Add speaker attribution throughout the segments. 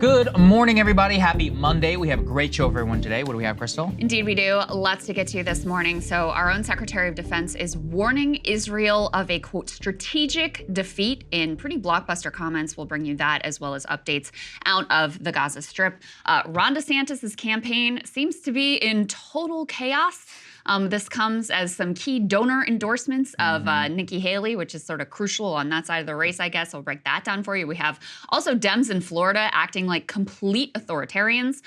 Speaker 1: Good morning, everybody. Happy Monday. We have a great show for everyone today. What do we have, Krystal?
Speaker 2: Indeed, we do. Lots to get to this morning. So our own Secretary of Defense is warning Israel of a, quote, strategic defeat in pretty blockbuster comments. We'll bring you that as well as updates out of the Gaza Strip. Ron DeSantis' campaign seems to be in total chaos. This comes as some key donor endorsements of Nikki Haley, which is sort of crucial on that side of the race, I guess. I'll break that down for you. We have also Dems in Florida acting like complete authoritarians,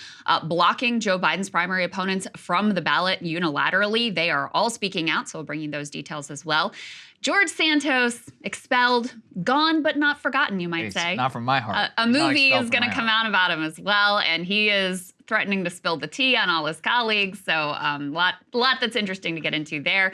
Speaker 2: blocking Joe Biden's primary opponents from the ballot unilaterally. They are all speaking out, so we'll bring you those details as well. George Santos, expelled, gone but not forgotten, you might say.
Speaker 1: Not from my heart.
Speaker 2: A movie is going to come out about him as well, and he is threatening to spill the tea on all his colleagues. So lot that's interesting to get into there.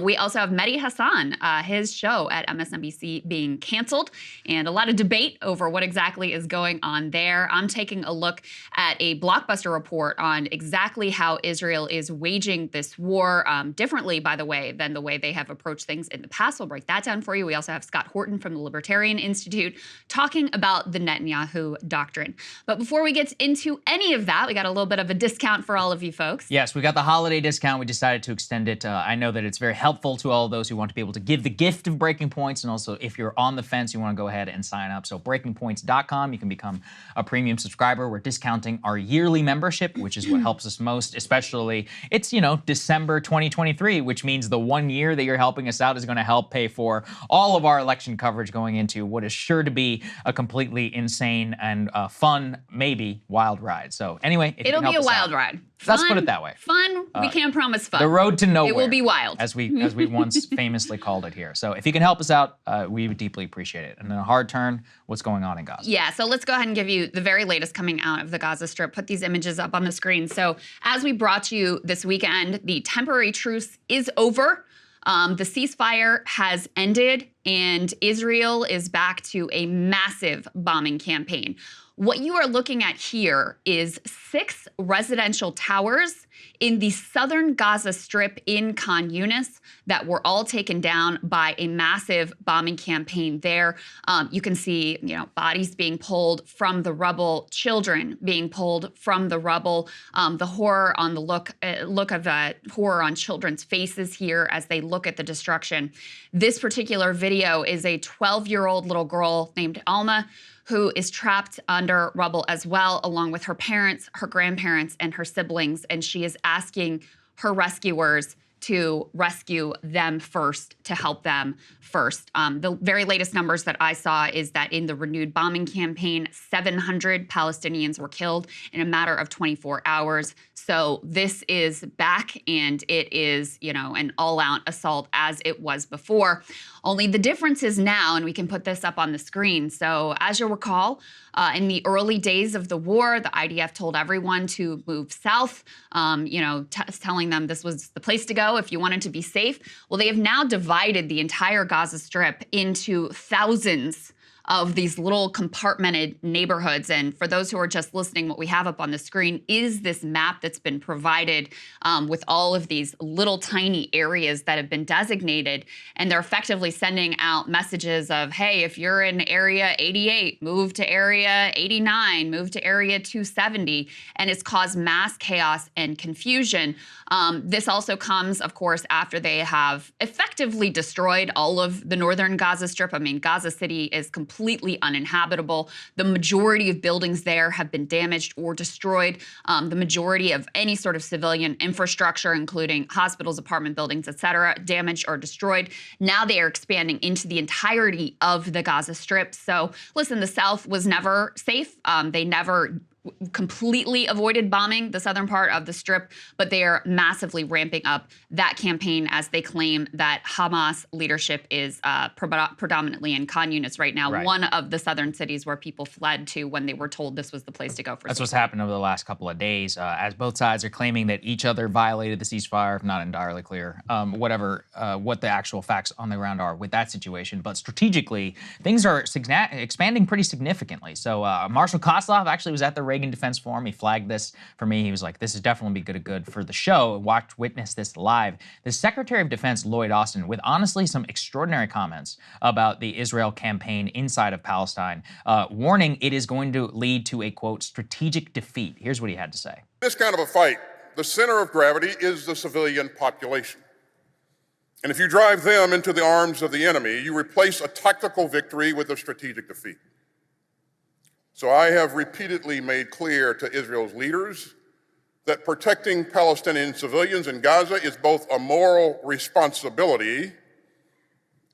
Speaker 2: We also have Mehdi Hasan, his show at MSNBC being canceled, and a lot of debate over what exactly is going on there. I'm taking a look at a blockbuster report on exactly how Israel is waging this war differently, by the way, than the way they have approached things in the past. We'll break that down for you. We also have Scott Horton from the Libertarian Institute talking about the Netanyahu doctrine. But before we get into any of that, we got a little bit of a discount for all of you folks.
Speaker 1: Yes, we got the holiday discount. We decided to extend it. I know that it's very helpful to all of those who want to be able to give the gift of Breaking Points. And also, if you're on the fence, you want to go ahead and sign up. So breakingpoints.com, you can become a premium subscriber. We're discounting our yearly membership, which is what helps us most, especially it's, you know, December 2023, which means the 1 year that you're helping us out is going to help pay for all of our election coverage going into what is sure to be a completely insane and fun, maybe wild ride. So anyway,
Speaker 2: it'll be a wild ride.
Speaker 1: Let's put it that way.
Speaker 2: Fun. We can't promise fun.
Speaker 1: The road to nowhere.
Speaker 2: It will be wild,
Speaker 1: as we once famously called it here. So if you can help us out, we would deeply appreciate it. And then a hard turn, what's going on in Gaza?
Speaker 2: Yeah. So let's go ahead and give you the very latest coming out of the Gaza Strip. Put these images up on the screen. So as we brought you this weekend, the temporary truce is over. The ceasefire has ended, and Israel is back to a massive bombing campaign. What you are looking at here is 6 residential towers in the southern Gaza Strip in Khan Yunis that were all taken down by a massive bombing campaign there. You can see, you know, bodies being pulled from the rubble, children being pulled from the rubble. The horror on the look of horror on children's faces here as they look at the destruction. This particular video is a 12-year-old little girl named Alma, who is trapped under rubble as well, along with her parents, her grandparents, and her siblings. And she is asking her rescuers to rescue them first, to help them first. The very latest numbers that I saw is that in the renewed bombing campaign, 700 Palestinians were killed in a matter of 24 hours. So this is back, and it is, you know, an all-out assault as it was before. Only the difference is now, and we can put this up on the screen. So as you'll recall, in the early days of the war, the IDF told everyone to move south, you know, telling them this was the place to go if you wanted to be safe. Well, they have now divided the entire Gaza Strip into thousands of these little compartmented neighborhoods. And for those who are just listening, what we have up on the screen is this map that's been provided with all of these little tiny areas that have been designated. And they're effectively sending out messages of, hey, if you're in area 88, move to area 89, move to area 270. And it's caused mass chaos and confusion. This also comes, of course, after they have effectively destroyed all of the northern Gaza Strip. I mean, Gaza City is completely uninhabitable. The majority of buildings there have been damaged or destroyed. The majority of any sort of civilian infrastructure, including hospitals, apartment buildings, et cetera, damaged or destroyed. Now they are expanding into the entirety of the Gaza Strip. So listen, the South was never safe. They never completely avoided bombing the southern part of the Strip, but they are massively ramping up that campaign as they claim that Hamas leadership is predominantly in Khan Yunis right now, one of the southern cities where people fled to when they were told this was the place to go for.
Speaker 1: That's what's happened over the last couple of days, as both sides are claiming that each other violated the ceasefire, if not entirely clear, what the actual facts on the ground are with that situation. But strategically, things are expanding pretty significantly. So Marshal Koslov actually was at the Reagan Defense Forum. He flagged this for me. He was like, this is definitely good for the show. Witness this live. The Secretary of Defense, Lloyd Austin, with honestly some extraordinary comments about the Israel campaign inside of Palestine, warning it is going to lead to a, quote, strategic defeat. Here's what he had to say.
Speaker 3: This kind of a fight, the center of gravity is the civilian population. And if you drive them into the arms of the enemy, you replace a tactical victory with a strategic defeat. So I have repeatedly made clear to Israel's leaders that protecting Palestinian civilians in Gaza is both a moral responsibility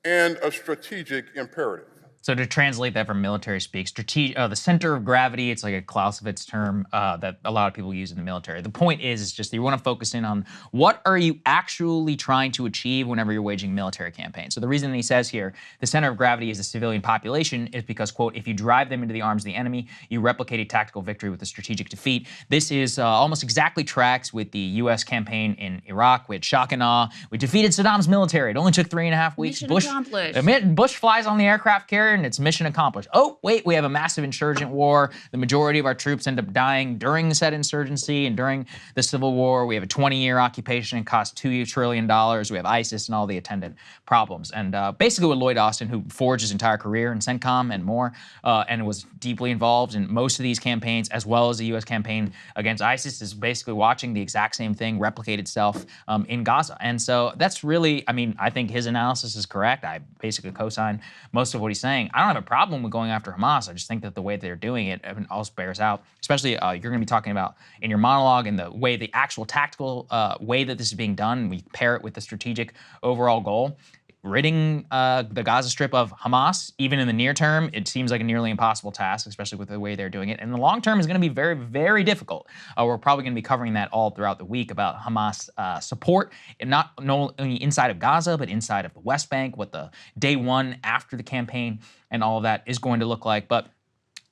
Speaker 3: and a strategic imperative.
Speaker 1: So to translate that from military speak, the center of gravity, it's like a Clausewitz term that a lot of people use in the military. The point is just that you want to focus in on what are you actually trying to achieve whenever you're waging military campaigns. So the reason he says here, the center of gravity is the civilian population is because, quote, if you drive them into the arms of the enemy, you replicate a tactical victory with a strategic defeat. This is almost exactly tracks with the U.S. campaign in Iraq. We had shock and awe. We defeated Saddam's military. It only took 3.5 weeks.
Speaker 2: Mission accomplished.
Speaker 1: Bush flies on the aircraft carrier and it's mission accomplished. Oh, wait, we have a massive insurgent war. The majority of our troops end up dying during said insurgency and during the Civil War. We have a 20-year occupation and cost $2 trillion. We have ISIS and all the attendant problems. And basically with Lloyd Austin, who forged his entire career in CENTCOM and more, and was deeply involved in most of these campaigns, as well as the U.S. campaign against ISIS, is basically watching the exact same thing replicate itself in Gaza. And so that's really, I mean, I think his analysis is correct. I basically co-sign most of what he's saying. I don't have a problem with going after Hamas. I just think that the way they're doing it also bears out, especially you're going to be talking about in your monologue and the way the actual tactical way that this is being done. We pair it with the strategic overall goal. Ridding the Gaza Strip of Hamas, even in the near term, it seems like a nearly impossible task, especially with the way they're doing it. And the long term is going to be very, very difficult. We're probably going to be covering that all throughout the week about Hamas support, and not only inside of Gaza, but inside of the West Bank, what the day one after the campaign and all of that is going to look like. But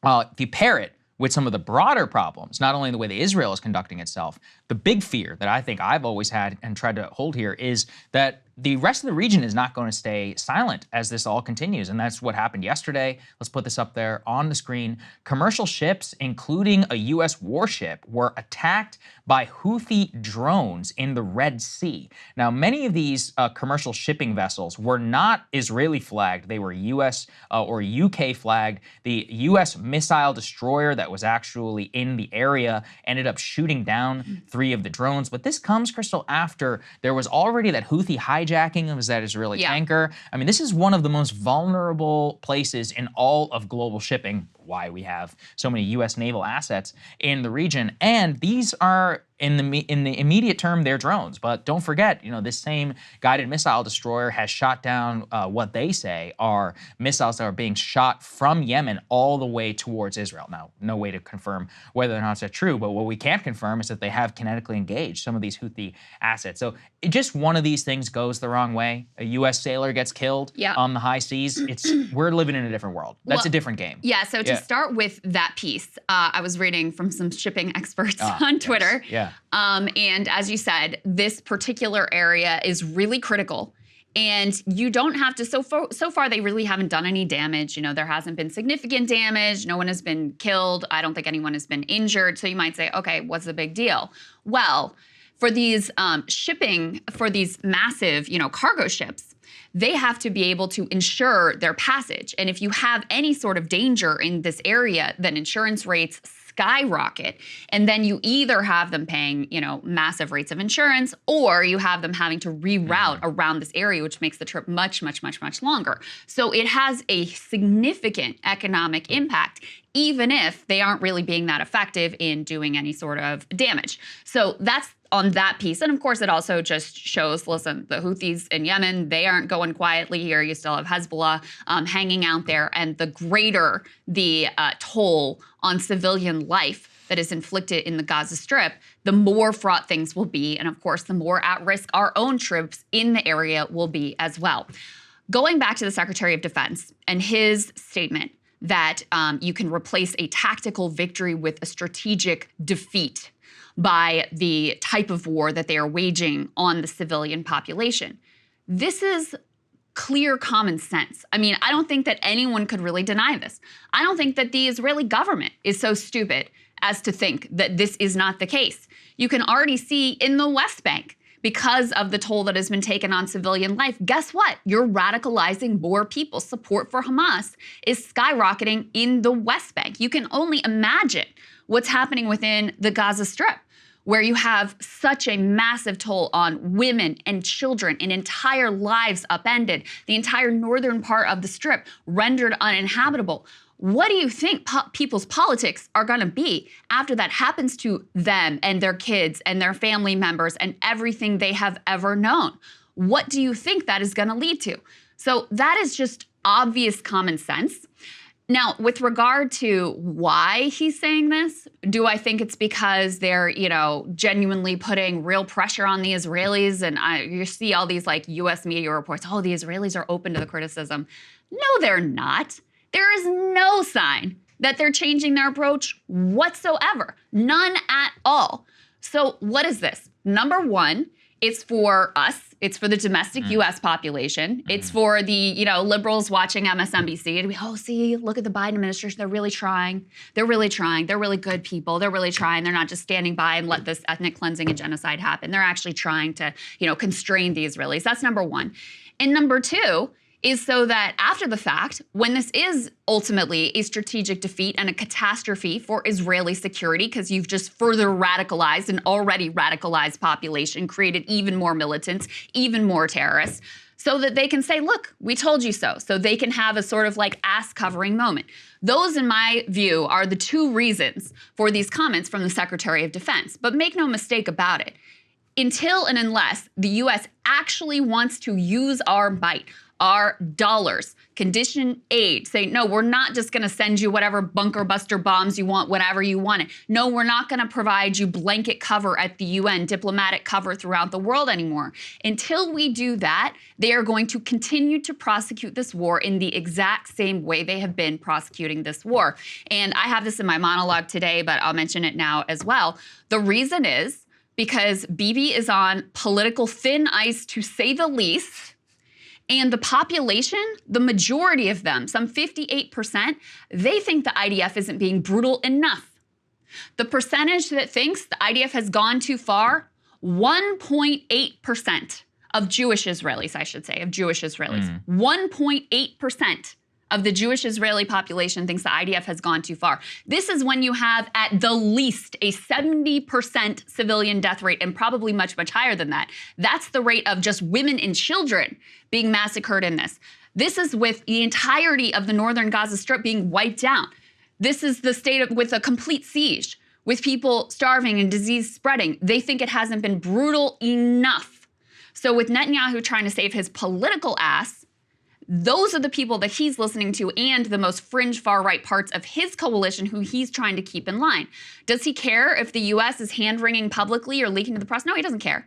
Speaker 1: if you pair it with some of the broader problems, not only the way that Israel is conducting itself, the big fear that I think I've always had and tried to hold here is that the rest of the region is not going to stay silent as this all continues. And that's what happened yesterday. Let's put this up there on the screen. Commercial ships, including a U.S. warship, were attacked by Houthi drones in the Red Sea. Now, many of these commercial shipping vessels were not Israeli flagged. They were U.S. Or UK flagged. The U.S. missile destroyer that was actually in the area ended up shooting down 3 of the drones. But this comes, Krystal, after there was already that Houthi hijacking of that Israeli tanker. I mean, this is one of the most vulnerable places in all of global shipping, why we have so many U.S. naval assets in the region. And these are, in the immediate term, they're drones. But don't forget, you know, this same guided missile destroyer has shot down what they say are missiles that are being shot from Yemen all the way towards Israel. Now, no way to confirm whether or not that's true, but what we can confirm is that they have kinetically engaged some of these Houthi assets. So just one of these things goes the wrong way. A U.S. sailor gets killed on the high seas. We're living in a different world. That's a different game.
Speaker 2: Yeah, so to start with that piece, I was reading from some shipping experts on Twitter.
Speaker 1: Yes.
Speaker 2: And as you said, this particular area is really critical. And you don't have to, so far they really haven't done any damage. You know, there hasn't been significant damage. No one has been killed. I don't think anyone has been injured. So you might say, okay, what's the big deal? Well, for these shipping, for these massive, you know, cargo ships, they have to be able to ensure their passage. And if you have any sort of danger in this area, then insurance rates skyrocket. And then you either have them paying, you know, massive rates of insurance, or you have them having to reroute around this area, which makes the trip much, much, much, much longer. So it has a significant economic impact, even if they aren't really being that effective in doing any sort of damage. So that's on that piece. And of course, it also just shows, listen, the Houthis in Yemen, they aren't going quietly here. You still have Hezbollah hanging out there. And the greater the toll on civilian life that is inflicted in the Gaza Strip, the more fraught things will be. And of course, the more at risk our own troops in the area will be as well. Going back to the Secretary of Defense and his statement that you can replace a tactical victory with a strategic defeat by the type of war that they are waging on the civilian population. This is clear common sense. I mean, I don't think that anyone could really deny this. I don't think that the Israeli government is so stupid as to think that this is not the case. You can already see in the West Bank, because of the toll that has been taken on civilian life, guess what? You're radicalizing more people. Support for Hamas is skyrocketing in the West Bank. You can only imagine what's happening within the Gaza Strip, where you have such a massive toll on women and children and entire lives upended, the entire northern part of the Strip rendered uninhabitable. What do you think people's politics are going to be after that happens to them and their kids and their family members and everything they have ever known? What do you think that is going to lead to? So that is just obvious common sense. Now, with regard to why he's saying this, do I think it's because they're, genuinely putting real pressure on the Israelis? And you see all these U.S. media reports, oh, the Israelis are open to the criticism. No, they're not. There is no sign that they're changing their approach whatsoever. None at all. So what is this? Number one, it's for us. It's for the domestic U.S. population. It's for the, liberals watching MSNBC. And oh, see, look at the Biden administration. They're really trying. They're really trying. They're really good people. They're really trying. They're not just standing by and let this ethnic cleansing and genocide happen. They're actually trying to, constrain the Israelis. That's number one. And number two is so that after the fact, when this is ultimately a strategic defeat and a catastrophe for Israeli security, because you've just further radicalized an already radicalized population, created even more militants, even more terrorists, so that they can say, look, we told you so. So they can have a sort of ass covering moment. Those, in my view, are the two reasons for these comments from the Secretary of Defense. But make no mistake about it. Until and unless the U.S. actually wants to use our might, our dollars, condition aid, say, no, we're not just going to send you whatever bunker buster bombs you want, whenever you want it. No, we're not going to provide you blanket cover at the UN, diplomatic cover throughout the world anymore. Until we do that, they are going to continue to prosecute this war in the exact same way they have been prosecuting this war. And I have this in my monologue today, but I'll mention it now as well. The reason is because Bibi is on political thin ice, to say the least. And the population, the majority of them, some 58%, they think the IDF isn't being brutal enough. The percentage that thinks the IDF has gone too far, 1.8% of Jewish Israelis, I should say, of Jewish Israelis. 1.8% of the Jewish Israeli population thinks the IDF has gone too far. This is when you have, at the least, a 70% civilian death rate, and probably much, much higher than that. That's the rate of just women and children being massacred in this. This is with the entirety of the northern Gaza Strip being wiped out. This is the state with a complete siege, with people starving and disease spreading. They think it hasn't been brutal enough. So with Netanyahu trying to save his political ass, those are the people that he's listening to, and the most fringe far-right parts of his coalition who he's trying to keep in line. Does he care if the U.S. is hand-wringing publicly or leaking to the press? No, he doesn't care.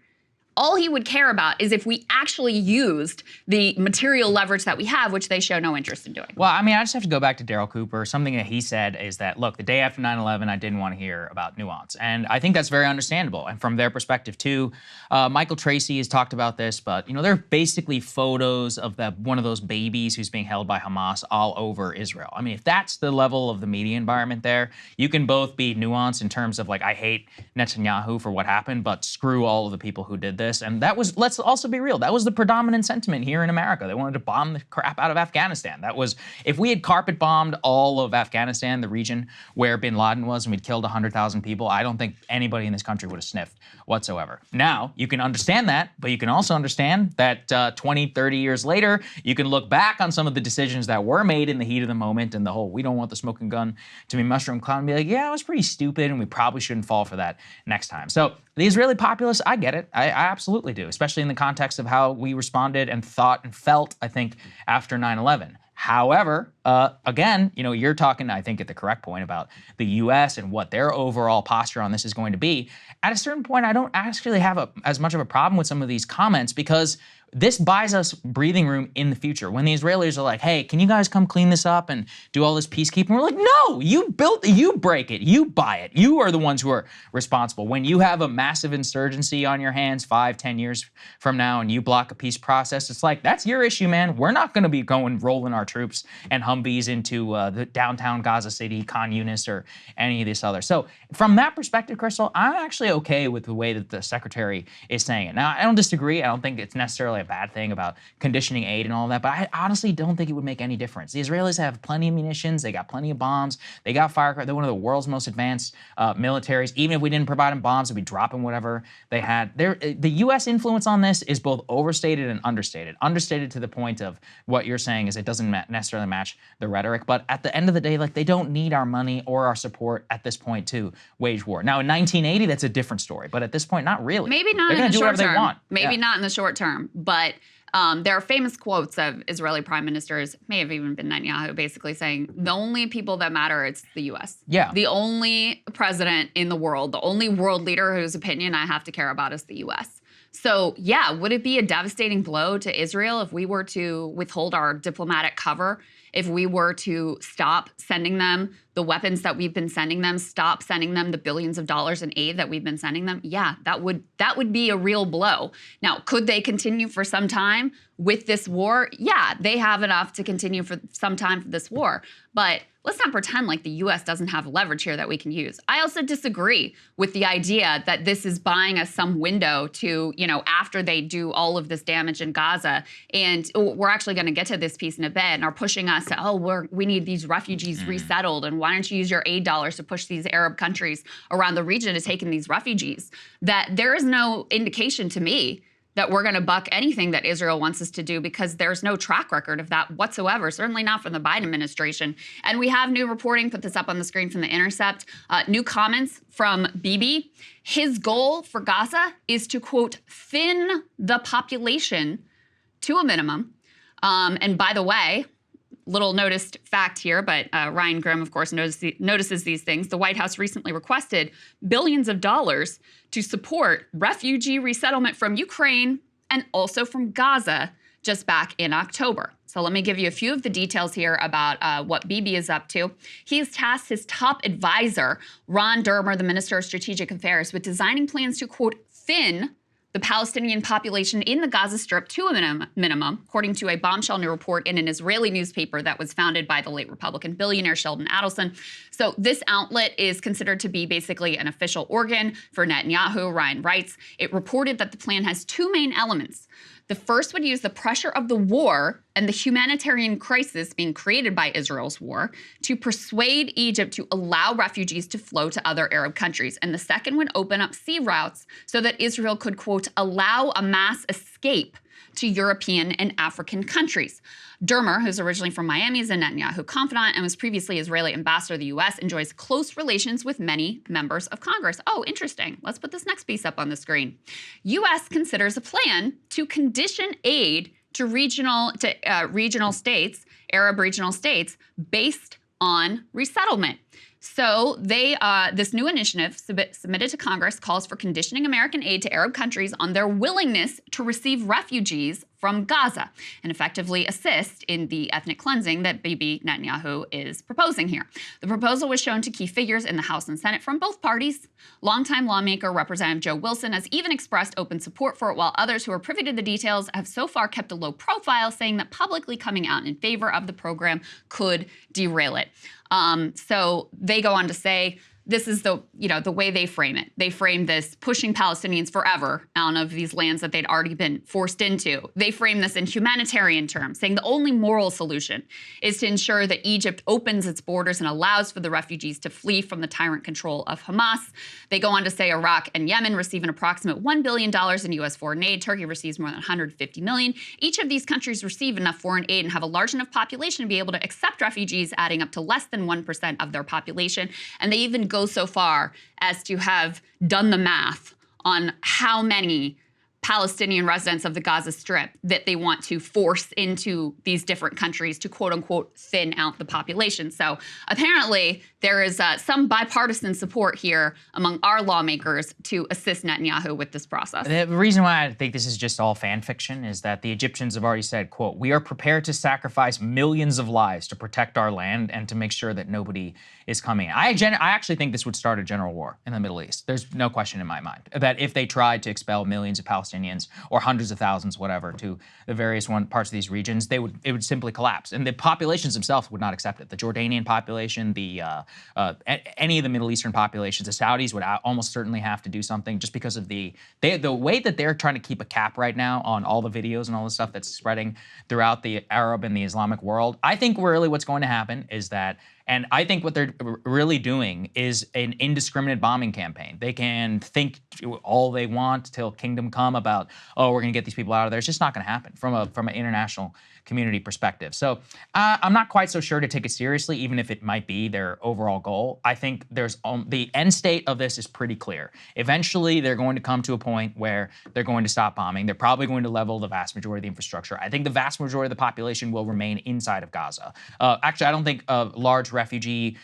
Speaker 2: All he would care about is if we actually used the material leverage that we have, which they show no interest in doing.
Speaker 1: Well, I mean, I just have to go back to Daryl Cooper. Something that he said is that, look, the day after 9/11, I didn't want to hear about nuance. And I think that's very understandable. And from their perspective, too, Michael Tracy has talked about this, but, they're basically photos of one of those babies who's being held by Hamas all over Israel. I mean, if that's the level of the media environment there, you can both be nuanced in terms of, I hate Netanyahu for what happened, but screw all of the people who did this. And that was, let's also be real, that was the predominant sentiment here in America. They wanted to bomb the crap out of Afghanistan. That was, if we had carpet bombed all of Afghanistan, the region where bin Laden was, and we'd killed 100,000 people, I don't think anybody in this country would have sniffed whatsoever. Now, you can understand that, but you can also understand that 20, 30 years later, you can look back on some of the decisions that were made in the heat of the moment and the whole, we don't want the smoking gun to be mushroom cloud, and be like, yeah, it was pretty stupid, and we probably shouldn't fall for that next time. So the Israeli populace, I get it. I absolutely do, especially in the context of how we responded and thought and felt, I think, after 9/11. However, again, you're talking, I think, at the correct point about the U.S. and what their overall posture on this is going to be. At a certain point, I don't actually have as much of a problem with some of these comments, because this buys us breathing room in the future. When the Israelis are like, hey, can you guys come clean this up and do all this peacekeeping? We're like, no, you built it, you break it, you buy it. You are the ones who are responsible. When you have a massive insurgency on your hands 5-10 years from now and you block a peace process, it's like, that's your issue, man. We're not going to be rolling our troops and Humvees into the downtown Gaza City, Khan Yunis, or any of this other. So from that perspective, Krystal, I'm actually okay with the way that the secretary is saying it. Now, I don't disagree. I don't think it's necessarily a bad thing about conditioning aid and all that, but I honestly don't think it would make any difference. The Israelis have plenty of munitions, they got plenty of bombs, they got firecrackers, they're one of the world's most advanced militaries. Even if we didn't provide them bombs, we'd be dropping whatever they had. The U.S. influence on this is both overstated and understated. Understated to the point of what you're saying is it doesn't necessarily match the rhetoric, but at the end of the day, like, they don't need our money or our support at this point to wage war. Now, in 1980, that's a different story, but at this point, not really.
Speaker 2: Maybe not
Speaker 1: They're
Speaker 2: in the short term.
Speaker 1: They want.
Speaker 2: Maybe not in the short term, but there are famous quotes of Israeli prime ministers, may have even been Netanyahu, basically saying the only people that matter, it's the U.S.
Speaker 1: Yeah.
Speaker 2: The only president in the world, the only world leader whose opinion I have to care about is the U.S. So yeah, would it be a devastating blow to Israel if we were to withhold our diplomatic cover, if we were to stop sending them the weapons that we've been sending them, stop sending them the billions of dollars in aid that we've been sending them? Yeah, that would be a real blow. Now, could they continue for some time with this war? Yeah, they have enough to continue for some time for this war. But let's not pretend like the U.S. doesn't have leverage here that we can use. I also disagree with the idea that this is buying us some window to, after they do all of this damage in Gaza, and we're actually going to get to this piece in a bit, and are pushing us to, we need these refugees resettled, and why don't you use your aid dollars to push these Arab countries around the region to take in these refugees? That there is no indication to me that we're going to buck anything that Israel wants us to do, because there's no track record of that whatsoever, certainly not from the Biden administration. And we have new reporting, put this up on the screen from The Intercept, new comments from Bibi. His goal for Gaza is to, quote, thin the population to a minimum. And by the way, little noticed fact here, but Ryan Grimm, of course, notices these things. The White House recently requested billions of dollars to support refugee resettlement from Ukraine and also from Gaza just back in October. So let me give you a few of the details here about what Bibi is up to. He has tasked his top advisor, Ron Dermer, the Minister of Strategic Affairs, with designing plans to, quote, thin the Palestinian population in the Gaza Strip to a minimum, according to a bombshell new report in an Israeli newspaper that was founded by the late Republican billionaire Sheldon Adelson. So this outlet is considered to be basically an official organ for Netanyahu, Ryan writes. It reported that the plan has two main elements. The first would use the pressure of the war and the humanitarian crisis being created by Israel's war to persuade Egypt to allow refugees to flow to other Arab countries. And the second would open up sea routes so that Israel could, quote, allow a mass escape to European and African countries. Dermer, who's originally from Miami, is a Netanyahu confidant and was previously Israeli ambassador to the U.S., enjoys close relations with many members of Congress. Oh, interesting. Let's put this next piece up on the screen. U.S. considers a plan to condition aid to regional states, Arab regional states, based on resettlement. So this new initiative submitted to Congress calls for conditioning American aid to Arab countries on their willingness to receive refugees from Gaza and effectively assist in the ethnic cleansing that Bibi Netanyahu is proposing here. The proposal was shown to key figures in the House and Senate from both parties. Longtime lawmaker Representative Joe Wilson has even expressed open support for it, while others who are privy to the details have so far kept a low profile, saying that publicly coming out in favor of the program could derail it. So they go on to say, this is the way they frame it. They frame this pushing Palestinians forever out of these lands that they'd already been forced into. They frame this in humanitarian terms, saying the only moral solution is to ensure that Egypt opens its borders and allows for the refugees to flee from the tyrant control of Hamas. They go on to say Iraq and Yemen receive an approximate $1 billion in U.S. foreign aid. Turkey receives more than $150 million. Each of these countries receive enough foreign aid and have a large enough population to be able to accept refugees, adding up to less than 1% of their population. And they even go so far as to have done the math on how many Palestinian residents of the Gaza Strip that they want to force into these different countries to quote unquote thin out the population. So apparently there is some bipartisan support here among our lawmakers to assist Netanyahu with this process.
Speaker 1: The reason why I think this is just all fan fiction is that the Egyptians have already said, quote, "We are prepared to sacrifice millions of lives to protect our land and to make sure that nobody is coming in." I actually think this would start a general war in the Middle East. There's no question in my mind that if they tried to expel millions of Palestinians or hundreds of thousands, whatever, to the various parts of these regions, it would simply collapse. And the populations themselves would not accept it. The Jordanian population, any of the Middle Eastern populations, the Saudis would almost certainly have to do something just because of the way that they're trying to keep a cap right now on all the videos and all the stuff that's spreading throughout the Arab and the Islamic world. I think really what's going to happen is that, and I think what they're really doing is an indiscriminate bombing campaign. They can think all they want till kingdom come about, oh, we're going to get these people out of there. It's just not going to happen from an international community perspective. So I'm not quite so sure to take it seriously, even if it might be their overall goal. I think there's the end state of this is pretty clear. Eventually, they're going to come to a point where they're going to stop bombing. They're probably going to level the vast majority of the infrastructure. I think the vast majority of the population will remain inside of Gaza. Actually, I don't think a large refugee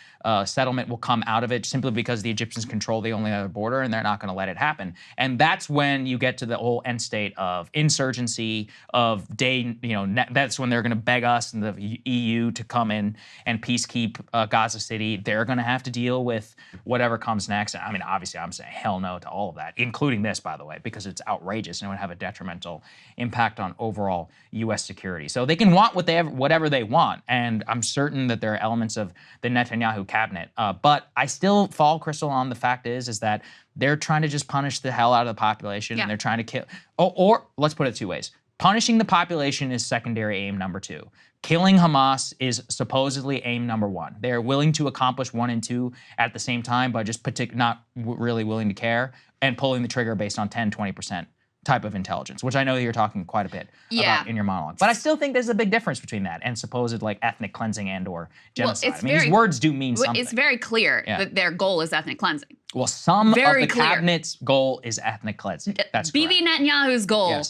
Speaker 1: settlement will come out of it simply because the Egyptians control the only other border and they're not going to let it happen. And that's when you get to the whole end state of insurgency, that's when they're going to beg us and the EU to come in and peacekeep Gaza City. They're going to have to deal with whatever comes next. I mean, obviously, I'm saying hell no to all of that, including this, by the way, because it's outrageous and it would have a detrimental impact on overall U.S. security. So they can want whatever they want, and I'm certain that there are elements of the Netanyahu cabinet. But I still fall, Krystal, on the fact is that they're trying to just punish the hell out of the population, and they're trying to kill. Or let's put it two ways. Punishing the population is secondary aim number 2. Killing Hamas is supposedly aim number 1. They're willing to accomplish 1 and 2 at the same time, but just not really willing to care and pulling the trigger based on 10, 20% type of intelligence, which I know you're talking quite a bit about in your monologue. But I still think there's a big difference between that and supposed ethnic cleansing and or genocide.
Speaker 2: Well,
Speaker 1: these words do mean something.
Speaker 2: It's very clear that their goal is ethnic cleansing.
Speaker 1: Well, some of the cabinet's goal is ethnic cleansing. That's
Speaker 2: Bibi Netanyahu's goal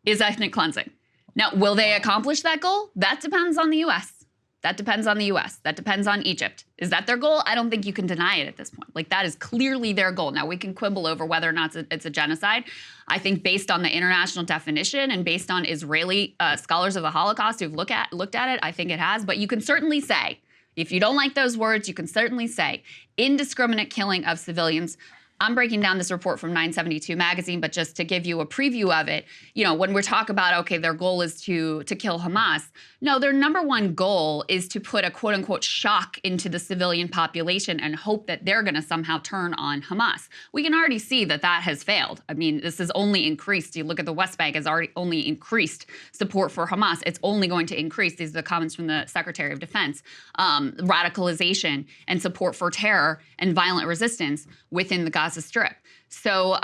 Speaker 2: is ethnic cleansing. Now, will they accomplish that goal? That depends on the U.S. That depends on the U.S. That depends on Egypt. Is that their goal? I don't think you can deny it at this point. Like, that is clearly their goal. Now, we can quibble over whether or not it's a genocide. I think based on the international definition and based on Israeli scholars of the Holocaust who've looked at it, I think it has. But you can certainly say, if you don't like those words, you can certainly say indiscriminate killing of civilians. I'm breaking down this report from 972 magazine, but just to give you a preview of it, when we talk about, okay, their goal is to kill Hamas, no, their number one goal is to put a quote unquote shock into the civilian population and hope that they're going to somehow turn on Hamas. We can already see that has failed. I mean, this has only increased. You look at the West Bank has already only increased support for Hamas. It's only going to increase. These are the comments from the Secretary of Defense. Radicalization and support for terror and violent resistance within the Gaza Strip. So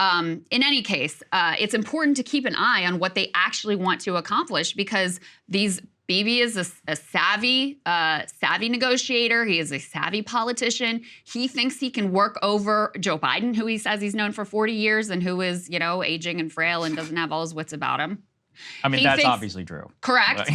Speaker 2: in any case, it's important to keep an eye on what they actually want to accomplish, because Bibi is a savvy negotiator. He is a savvy politician. He thinks he can work over Joe Biden, who he says he's known for 40 years and who is, aging and frail and doesn't have all his wits about him.
Speaker 1: I mean, that's obviously true.
Speaker 2: Correct.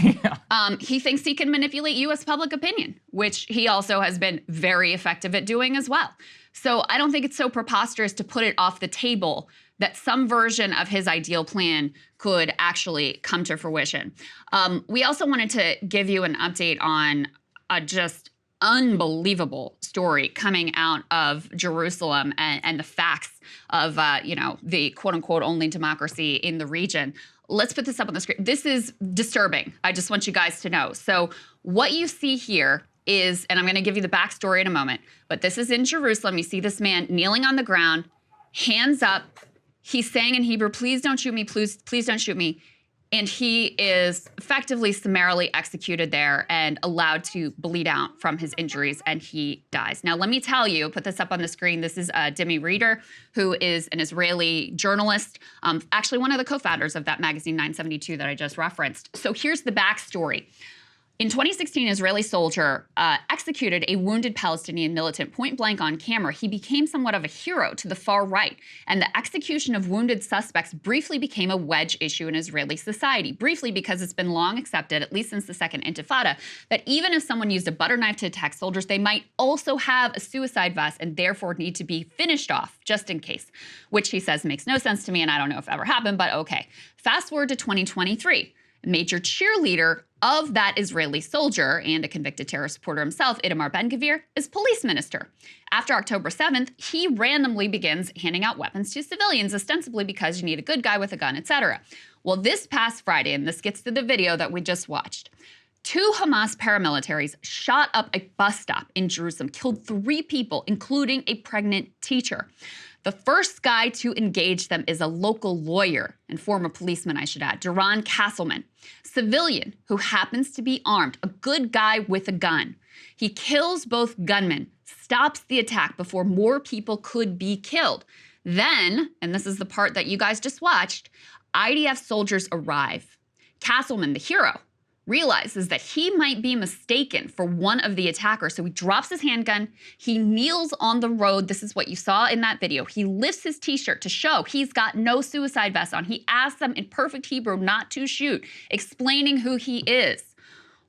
Speaker 2: He thinks he can manipulate U.S. public opinion, which he also has been very effective at doing as well. So I don't think it's so preposterous to put it off the table that some version of his ideal plan could actually come to fruition. We also wanted to give you an update on a just unbelievable story coming out of Jerusalem and the facts of, the quote-unquote only democracy in the region. Let's put this up on the screen. This is disturbing. I just want you guys to know. So what you see here is, and I'm going to give you the backstory in a moment, but this is in Jerusalem. You see this man kneeling on the ground, hands up. He's saying in Hebrew, "Please don't shoot me, please don't shoot me." And he is effectively summarily executed there and allowed to bleed out from his injuries, and he dies. Now, let me tell you, put this up on the screen. This is Demi Reader, who is an Israeli journalist, actually one of the co-founders of that magazine 972 that I just referenced. So here's the backstory. In 2016, an Israeli soldier executed a wounded Palestinian militant point blank on camera. He became somewhat of a hero to the far right, and the execution of wounded suspects briefly became a wedge issue in Israeli society. Briefly because it's been long accepted, at least since the Second Intifada, that even if someone used a butter knife to attack soldiers, they might also have a suicide vest and therefore need to be finished off just in case, which he says makes no sense to me, and I don't know if it ever happened, but okay. Fast forward to 2023. Major cheerleader of that Israeli soldier and a convicted terrorist supporter himself, Itamar Ben-Gvir, is police minister. After October 7th, he randomly begins handing out weapons to civilians, ostensibly because you need a good guy with a gun, etc. Well, this past Friday, and this gets to the video that we just watched, 2 Hamas paramilitaries shot up a bus stop in Jerusalem, killed 3 people, including a pregnant teacher. The first guy to engage them is a local lawyer and former policeman, I should add, Doron Castleman, civilian who happens to be armed, a good guy with a gun. He kills both gunmen, stops the attack before more people could be killed. Then, and this is the part that you guys just watched, IDF soldiers arrive. Castleman, the hero, realizes that he might be mistaken for one of the attackers. So he drops his handgun, he kneels on the road. This is what you saw in that video. He lifts his t-shirt to show he's got no suicide vest on. He asks them in perfect Hebrew not to shoot, explaining who he is.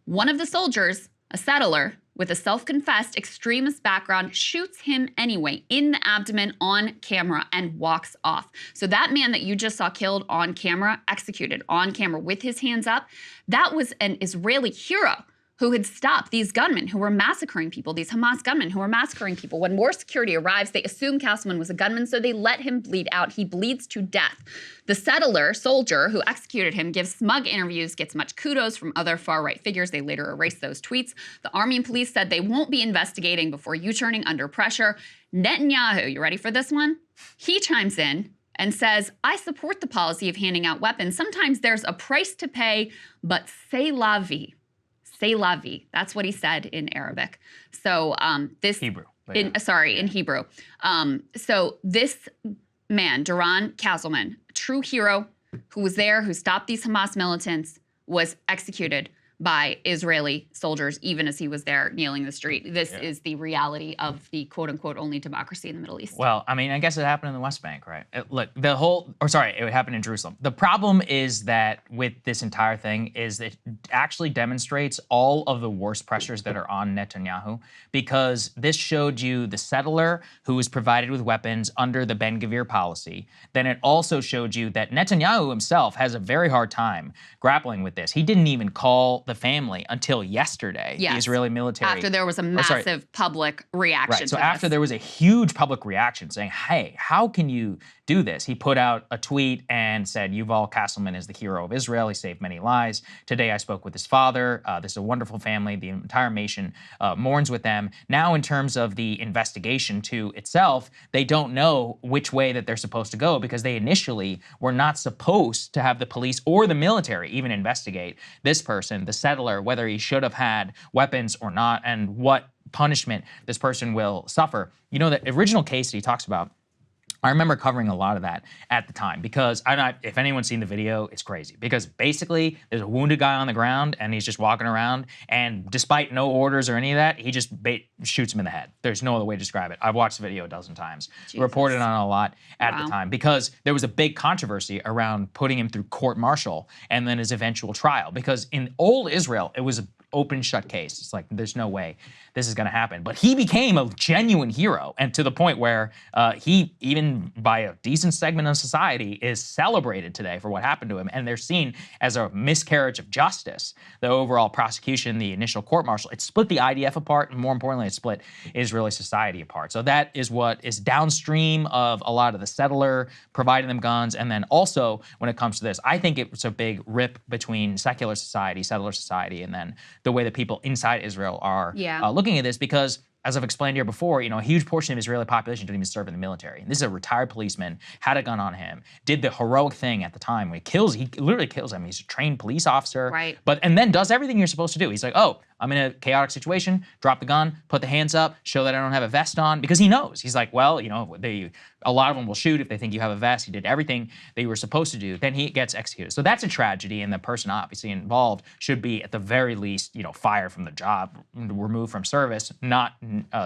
Speaker 2: One of the soldiers, a settler with a self-confessed extremist background, shoots him anyway in the abdomen on camera and walks off. So that man that you just saw killed on camera, executed on camera with his hands up, that was an Israeli hero who had stopped these gunmen who were massacring people, these Hamas gunmen who were massacring people. When more security arrives, they assume Castleman was a gunman, so they let him bleed out. He bleeds to death. The settler soldier who executed him gives smug interviews, gets much kudos from other far-right figures. They later erased those tweets. The army and police said they won't be investigating before U-turning under pressure. Netanyahu, you ready for this one? He chimes in and says, I support the policy of handing out weapons. Sometimes there's a price to pay, but c'est la vie. C'est la vie. That's what he said in Arabic. So this
Speaker 1: Hebrew.
Speaker 2: In Hebrew. So this man, Doron Castleman, true hero who was there, who stopped these Hamas militants, was executed by Israeli soldiers, even as he was there kneeling in the street. This is the reality of the quote-unquote only democracy in the Middle East.
Speaker 1: Well, I mean, I guess it happened in the West Bank, right? Look, it happened in Jerusalem. The problem is that with this entire thing is it actually demonstrates all of the worst pressures that are on Netanyahu, because this showed you the settler who was provided with weapons under the Ben-Gvir policy. Then it also showed you that Netanyahu himself has a very hard time grappling with this. He didn't even call the family until yesterday, the Israeli military.
Speaker 2: After there was a massive public reaction.
Speaker 1: Right, so after there was a huge public reaction saying, hey, how can you do this? He put out a tweet and said, Yuval Castleman is the hero of Israel. He saved many lives. Today I spoke with his father. This is a wonderful family. The entire nation mourns with them. Now in terms of the investigation to itself, they don't know which way that they're supposed to go, because they initially were not supposed to have the police or the military even investigate this person, the settler, whether he should have had weapons or not, and what punishment this person will suffer. You know, the original case that he talks about, I remember covering a lot of that at the time, because if anyone's seen the video, it's crazy. Because basically, there's a wounded guy on the ground and he's just walking around, and despite no orders or any of that, he just shoots him in the head. There's no other way to describe it. I've watched the video a dozen times.
Speaker 2: Jesus.
Speaker 1: Reported on it a lot at the time, because there was a big controversy around putting him through court-martial and then his eventual trial. Because in old Israel, it was an open shut case. It's like, there's no way this is going to happen. But he became a genuine hero, and to the point where he, even by a decent segment of society, is celebrated today for what happened to him. And they're seen as a miscarriage of justice. The overall prosecution, the initial court-martial, it split the IDF apart, and more importantly, it split Israeli society apart. So that is what is downstream of a lot of the settler providing them guns. And then also, when it comes to this, I think it's a big rip between secular society, settler society, and then the way that people inside Israel are looking at this, because as I've explained here before, a huge portion of the Israeli population didn't even serve in the military. And this is a retired policeman, had a gun on him, did the heroic thing at the time when he literally kills him. He's a trained police officer,
Speaker 2: Right.
Speaker 1: and then does everything you're supposed to do. He's like, oh, I'm in a chaotic situation, drop the gun, put the hands up, show that I don't have a vest on, because he knows. He's like, well, a lot of them will shoot if they think you have a vest. He did everything that you were supposed to do. Then he gets executed. So that's a tragedy, and the person obviously involved should be, at the very least, fired from the job, removed from service, not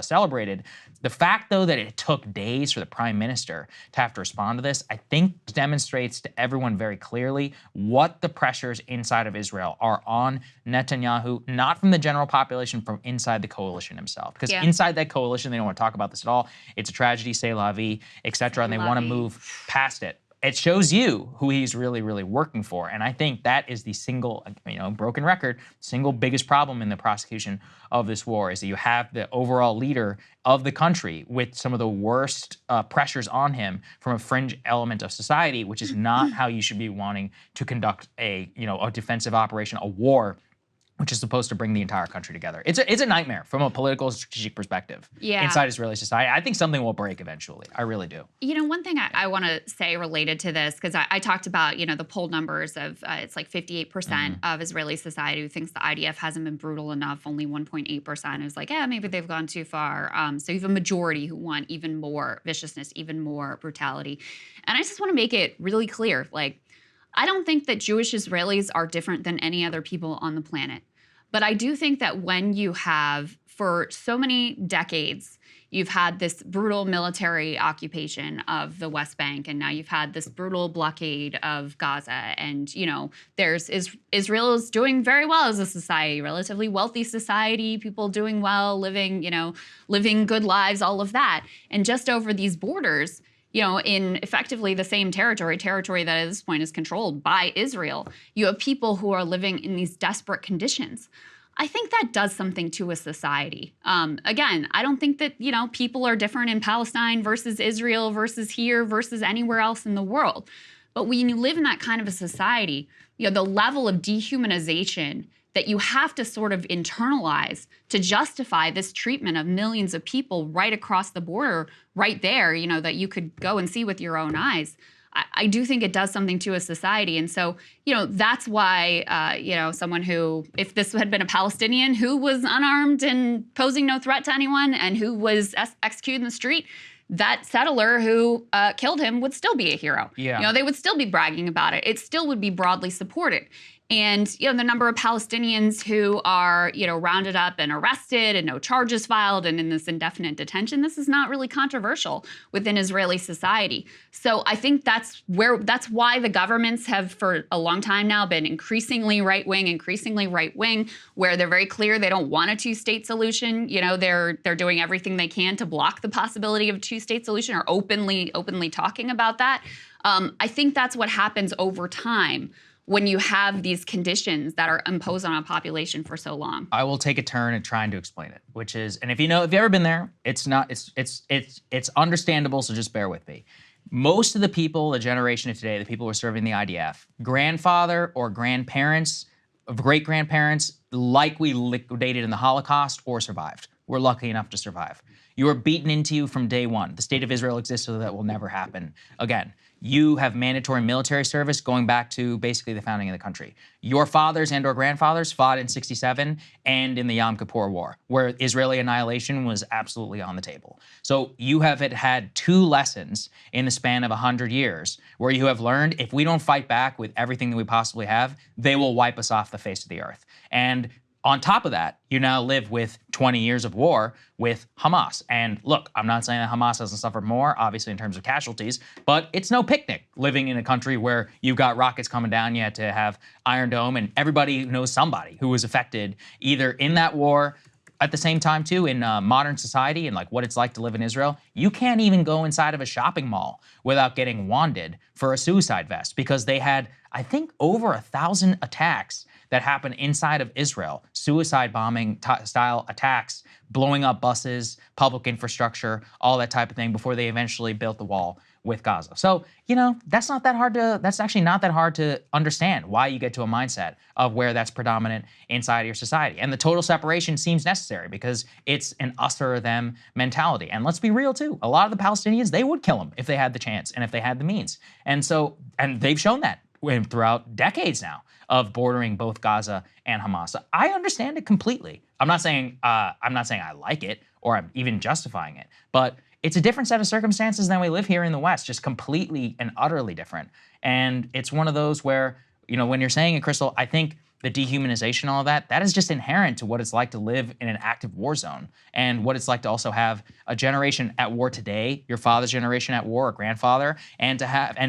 Speaker 1: celebrated. The fact, though, that it took days for the prime minister to have to respond to this, I think demonstrates to everyone very clearly what the pressures inside of Israel are on Netanyahu, not from the general population, from inside the coalition himself. Because inside that coalition, they don't want to talk about this at all. It's a tragedy, c'est la vie, etc., and they want to move past it. It shows you who he's really, really working for. And I think that is the single, broken record, single biggest problem in the prosecution of this war, is that you have the overall leader of the country with some of the worst pressures on him from a fringe element of society, which is not how you should be wanting to conduct a defensive operation, a war, which is supposed to bring the entire country together. It's a nightmare from a political, strategic perspective inside Israeli society. I think something will break eventually. I really do.
Speaker 2: One thing I want to say related to this, because I talked about, the poll numbers of it's like 58% of Israeli society who thinks the IDF hasn't been brutal enough. Only 1.8% is like, maybe they've gone too far. So you have a majority who want even more viciousness, even more brutality. And I just want to make it really clear, I don't think that Jewish Israelis are different than any other people on the planet. But I do think that when you have, for so many decades, you've had this brutal military occupation of the West Bank, and now you've had this brutal blockade of Gaza, and, Israel is doing very well as a society, relatively wealthy society, people doing well, living good lives, all of that. And just over these borders, in effectively the same territory that at this point is controlled by Israel, you have people who are living in these desperate conditions. I think that does something to a society. Again, I don't think that, people are different in Palestine versus Israel versus here versus anywhere else in the world. But when you live in that kind of a society, the level of dehumanization that you have to sort of internalize to justify this treatment of millions of people right across the border, right there, that you could go and see with your own eyes. I do think it does something to a society. And so, that's why, someone who, if this had been a Palestinian who was unarmed and posing no threat to anyone and who was executed in the street, that settler who killed him would still be a hero.
Speaker 1: Yeah.
Speaker 2: They would still be bragging about it. It still would be broadly supported. And, the number of Palestinians who are, rounded up and arrested and no charges filed and in this indefinite detention, this is not really controversial within Israeli society. So I think that's why the governments have for a long time now been increasingly right-wing, where they're very clear they don't want a two-state solution. They're doing everything they can to block the possibility of a two-state solution, or openly talking about that. I think that's what happens over time when you have these conditions that are imposed on a population for so long.
Speaker 1: I will take a turn at trying to explain it, which is, and if you've ever been there, it's understandable, so just bear with me. Most of the people, the generation of today, the people who are serving the IDF, grandfather or grandparents, great-grandparents, likely liquidated in the Holocaust or survived. Were lucky enough to survive. You were beaten into you from day one. The state of Israel exists so that will never happen again. You have mandatory military service going back to basically the founding of the country. Your fathers and or grandfathers fought in '67 and in the Yom Kippur War, where Israeli annihilation was absolutely on the table. So you have had two lessons in the span of 100 years where you have learned, if we don't fight back with everything that we possibly have, they will wipe us off the face of the earth. And on top of that, you now live with 20 years of war with Hamas. And look, I'm not saying that Hamas hasn't suffered more, obviously, in terms of casualties, but it's no picnic living in a country where you've got rockets coming down. You had to have Iron Dome, and everybody knows somebody who was affected either in that war. At the same time, too, in modern society and what it's like to live in Israel, you can't even go inside of a shopping mall without getting wanded for a suicide vest, because they had, I think, over 1,000 attacks that happened inside of Israel, suicide bombing style attacks, blowing up buses, public infrastructure, all that type of thing, before they eventually built the wall with Gaza. So, that's actually not that hard to understand why you get to a mindset of where that's predominant inside of your society. And the total separation seems necessary because it's an us or them mentality. And let's be real too. A lot of the Palestinians, they would kill them if they had the chance and if they had the means. And they've shown that throughout decades now of bordering both Gaza and Hamas. So I understand it completely. I'm not saying I like it or I'm even justifying it, but it's a different set of circumstances than we live here in the West, just completely and utterly different. And it's one of those where, when you're saying it, Krystal, I think the dehumanization, all of that is just inherent to what it's like to live in an active war zone and what it's like to also have a generation at war today, your father's generation at war, or grandfather, and to have the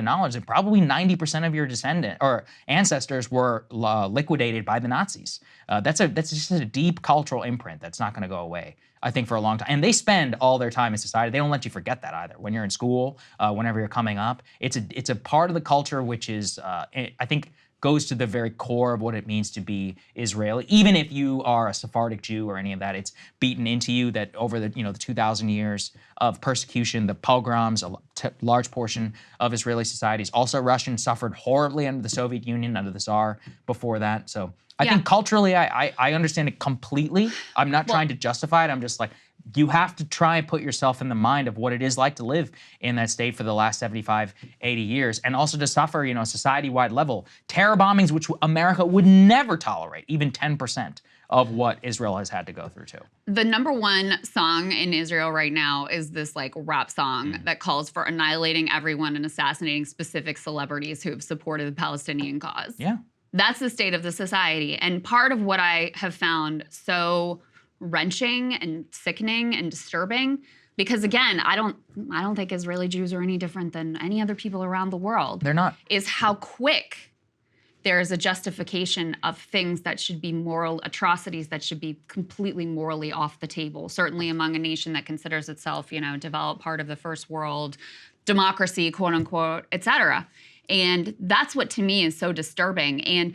Speaker 1: knowledge that probably 90% of your descendant or ancestors were liquidated by the Nazis. That's just a deep cultural imprint that's not going to go away, I think, for a long time. And they spend all their time in society. They don't let you forget that either. When you're in school, whenever you're coming up, it's a part of the culture which is, I think, goes to the very core of what it means to be Israeli. Even if you are a Sephardic Jew or any of that, it's beaten into you that over the 2,000 years of persecution, the pogroms, a large portion of Israeli societies, also Russians, suffered horribly under the Soviet Union, under the Tsar before that. So I think culturally, I understand it completely. I'm not trying to justify it. I'm just like, you have to try and put yourself in the mind of what it is like to live in that state for the last 75, 80 years, and also to suffer, society-wide level terror bombings, which America would never tolerate, even 10% of what Israel has had to go through too.
Speaker 2: The number one song in Israel right now is this rap song that calls for annihilating everyone and assassinating specific celebrities who have supported the Palestinian cause.
Speaker 1: Yeah.
Speaker 2: That's the state of the society. And part of what I have found so wrenching and sickening and disturbing, because again, I don't think Israeli Jews are any different than any other people around the world.
Speaker 1: They're not.
Speaker 2: Is how quick there is a justification of things that should be moral atrocities that should be completely morally off the table. Certainly among a nation that considers itself, developed part of the first world, democracy, quote unquote, et cetera. And that's what to me is so disturbing. And,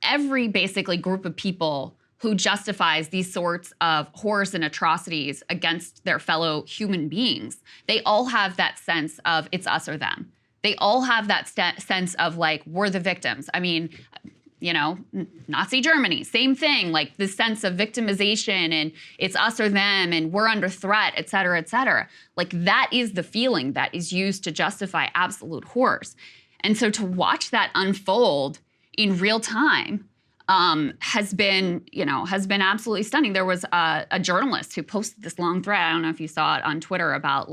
Speaker 2: every basically group of people who justifies these sorts of horrors and atrocities against their fellow human beings, they all have that sense of it's us or them. They all have that sense of we're the victims. I mean, Nazi Germany, same thing, this sense of victimization and it's us or them and we're under threat, et cetera, et cetera. That is the feeling that is used to justify absolute horrors. And so to watch that unfold in real time has been absolutely stunning. There was a journalist who posted this long thread, I don't know if you saw it on Twitter, about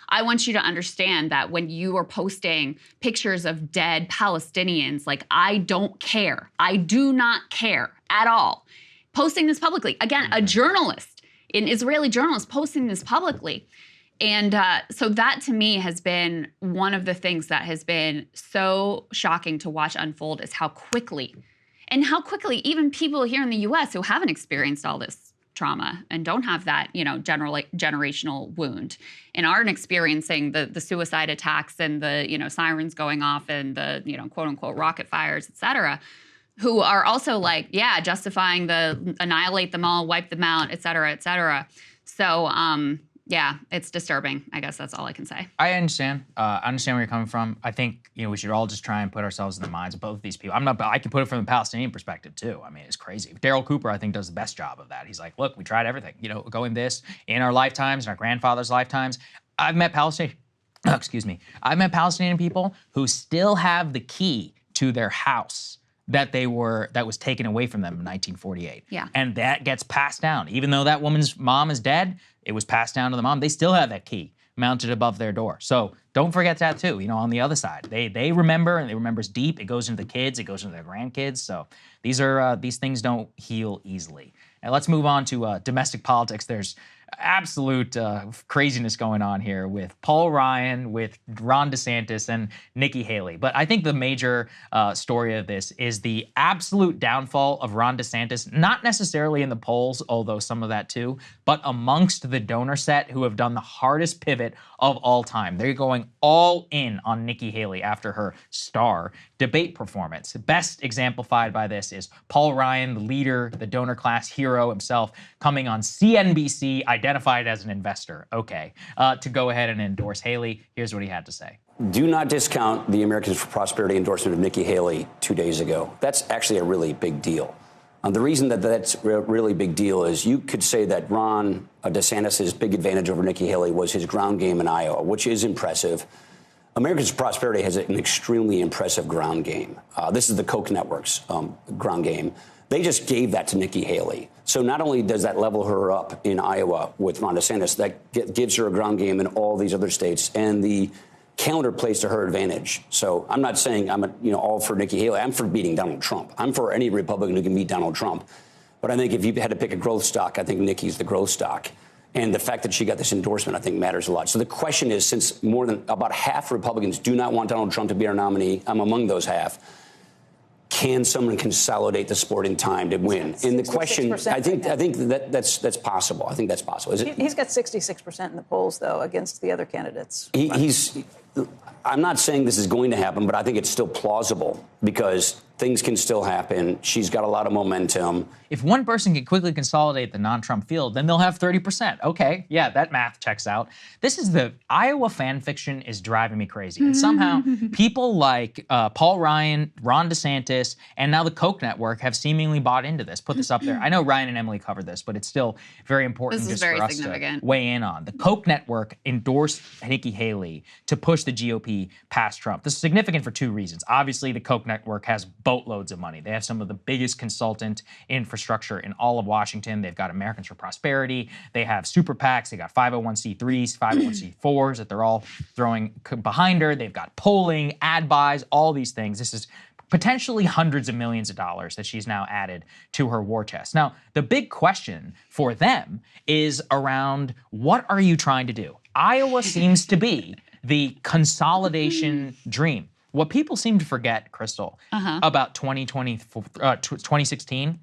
Speaker 2: I want you to understand that when you are posting pictures of dead Palestinians, I don't care. I do not care at all. Posting this publicly. Again, a journalist, an Israeli journalist posting this publicly. And so that to me has been one of the things that has been so shocking to watch unfold, is how quickly even people here in the US who haven't experienced all this trauma and don't have that, generational wound and aren't experiencing the suicide attacks and the, sirens going off and the, quote unquote rocket fires, et cetera, who are also justifying the annihilate them all, wipe them out, et cetera, et cetera. So, yeah, it's disturbing. I guess that's all I can say.
Speaker 1: I understand. I understand where you're coming from. I think we should all just try and put ourselves in the minds of both of these people. I can put it from the Palestinian perspective too. I mean, it's crazy. Daryl Cooper, I think, does the best job of that. He's like, look, we tried everything. Going this in our lifetimes, in our grandfathers' lifetimes. I've met Palestinian people who still have the key to their house that was taken away from them in 1948.
Speaker 2: Yeah.
Speaker 1: And that gets passed down. Even though that woman's mom is dead, it was passed down to the mom. They still have that key mounted above their door. So don't forget that too, on the other side. They remember, and they remember deep. It goes into the kids, it goes into their grandkids. So these things don't heal easily. Now let's move on to domestic politics. There's absolute craziness going on here with Paul Ryan, with Ron DeSantis, and Nikki Haley. But I think the major story of this is the absolute downfall of Ron DeSantis, not necessarily in the polls, although some of that too, but amongst the donor set who have done the hardest pivot of all time. They're going all in on Nikki Haley after her star debate performance. Best exemplified by this is Paul Ryan, the leader, the donor class hero himself, coming on CNBC, identified as an investor, to go ahead and endorse Haley. Here's what he had to say.
Speaker 4: Do not discount the Americans for Prosperity endorsement of Nikki Haley 2 days ago. That's actually a really big deal. The reason that that's a really big deal is you could say that Ron DeSantis' big advantage over Nikki Haley was his ground game in Iowa, which is impressive. Americans for Prosperity has an extremely impressive ground game. This is the Koch network's ground game. They just gave that to Nikki Haley. So not only does that level her up in Iowa with Ron DeSantis, that gives her a ground game in all these other states, and the calendar plays to her advantage. So I'm not saying I'm all for Nikki Haley. I'm for beating Donald Trump. I'm for any Republican who can beat Donald Trump. But I think if you had to pick a growth stock, I think Nikki's the growth stock. And the fact that she got this endorsement, I think, matters a lot. So the question is, since more than about half Republicans do not want Donald Trump to be our nominee, I'm among those half, can someone consolidate the sport in time to win? And the question, I think that's possible. I think that's possible. Is it?
Speaker 5: He's got 66% in the polls, though, against the other candidates.
Speaker 4: I'm not saying this is going to happen, but I think it's still plausible because things can still happen. She's got a lot of momentum.
Speaker 1: If one person can quickly consolidate the non-Trump field, then they'll have 30%. Okay, yeah, that math checks out. This is the Iowa fan fiction is driving me crazy. And somehow people like Paul Ryan, Ron DeSantis, and now the Koch network have seemingly bought into this. Put this up there. I know Ryan and Emily covered this, but it's still very important just for us to weigh in on. The Koch network endorsed Nikki Haley to push the GOP past Trump. This is significant for two reasons. Obviously, the Koch network has boatloads of money. They have some of the biggest consultant infrastructure in all of Washington. They've got Americans for Prosperity. They have super PACs. They got 501c3s, 501c4s that they're all throwing behind her. They've got polling, ad buys, all these things. This is potentially hundreds of millions of dollars that she's now added to her war chest. Now, the big question for them is around what are you trying to do? Iowa seems to be the consolidation dream. What people seem to forget, Krystal, about 2016,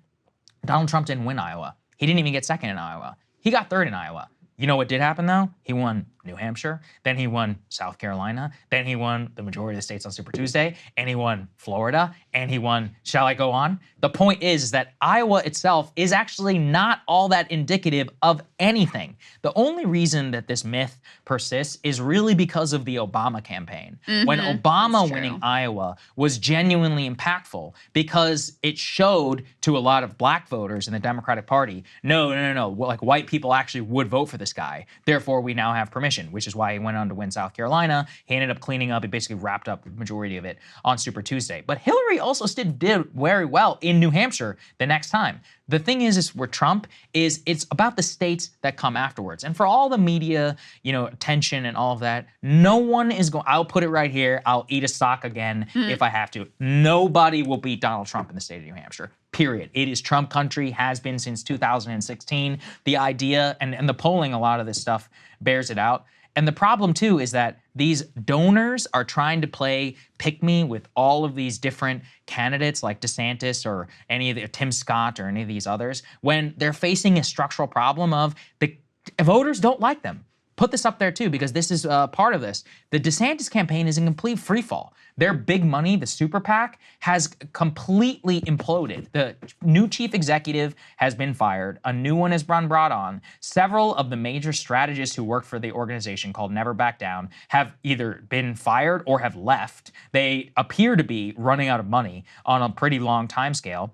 Speaker 1: Donald Trump didn't win Iowa. He didn't even get second in Iowa. He got third in Iowa. You know what did happen, though? He won New Hampshire, then he won South Carolina, then he won the majority of the states on Super Tuesday, and he won Florida, and he won, shall I go on? The point is that Iowa itself is actually not all that indicative of anything. The only reason that this myth persists is really because of the Obama campaign. When Obama winning Iowa was genuinely impactful because it showed to a lot of black voters in the Democratic Party, no, like white people actually would vote for this guy. Therefore, we now have permission, which is why he went on to win South Carolina. He ended up cleaning up. He basically wrapped up the majority of it on Super Tuesday. But Hillary also still did very well in New Hampshire the next time. The thing is where Trump is, it's about the states that come afterwards. And for all the media, attention and all of that, no one is going, I'll put it right here, I'll eat a sock again if I have to. Nobody will beat Donald Trump in the state of New Hampshire. Period. It is Trump country, has been since 2016. The idea and the polling, a lot of this stuff bears it out. And the problem, too, is that these donors are trying to play pick-me with all of these different candidates like DeSantis or any of the Tim Scott or any of these others when they're facing a structural problem of the voters don't like them. Put this up there, too, because this is part of this. The DeSantis campaign is in complete freefall. Their big money, the super PAC, has completely imploded. The new chief executive has been fired. A new one has been brought on. Several of the major strategists who work for the organization called Never Back Down have either been fired or have left. They appear to be running out of money on a pretty long timescale.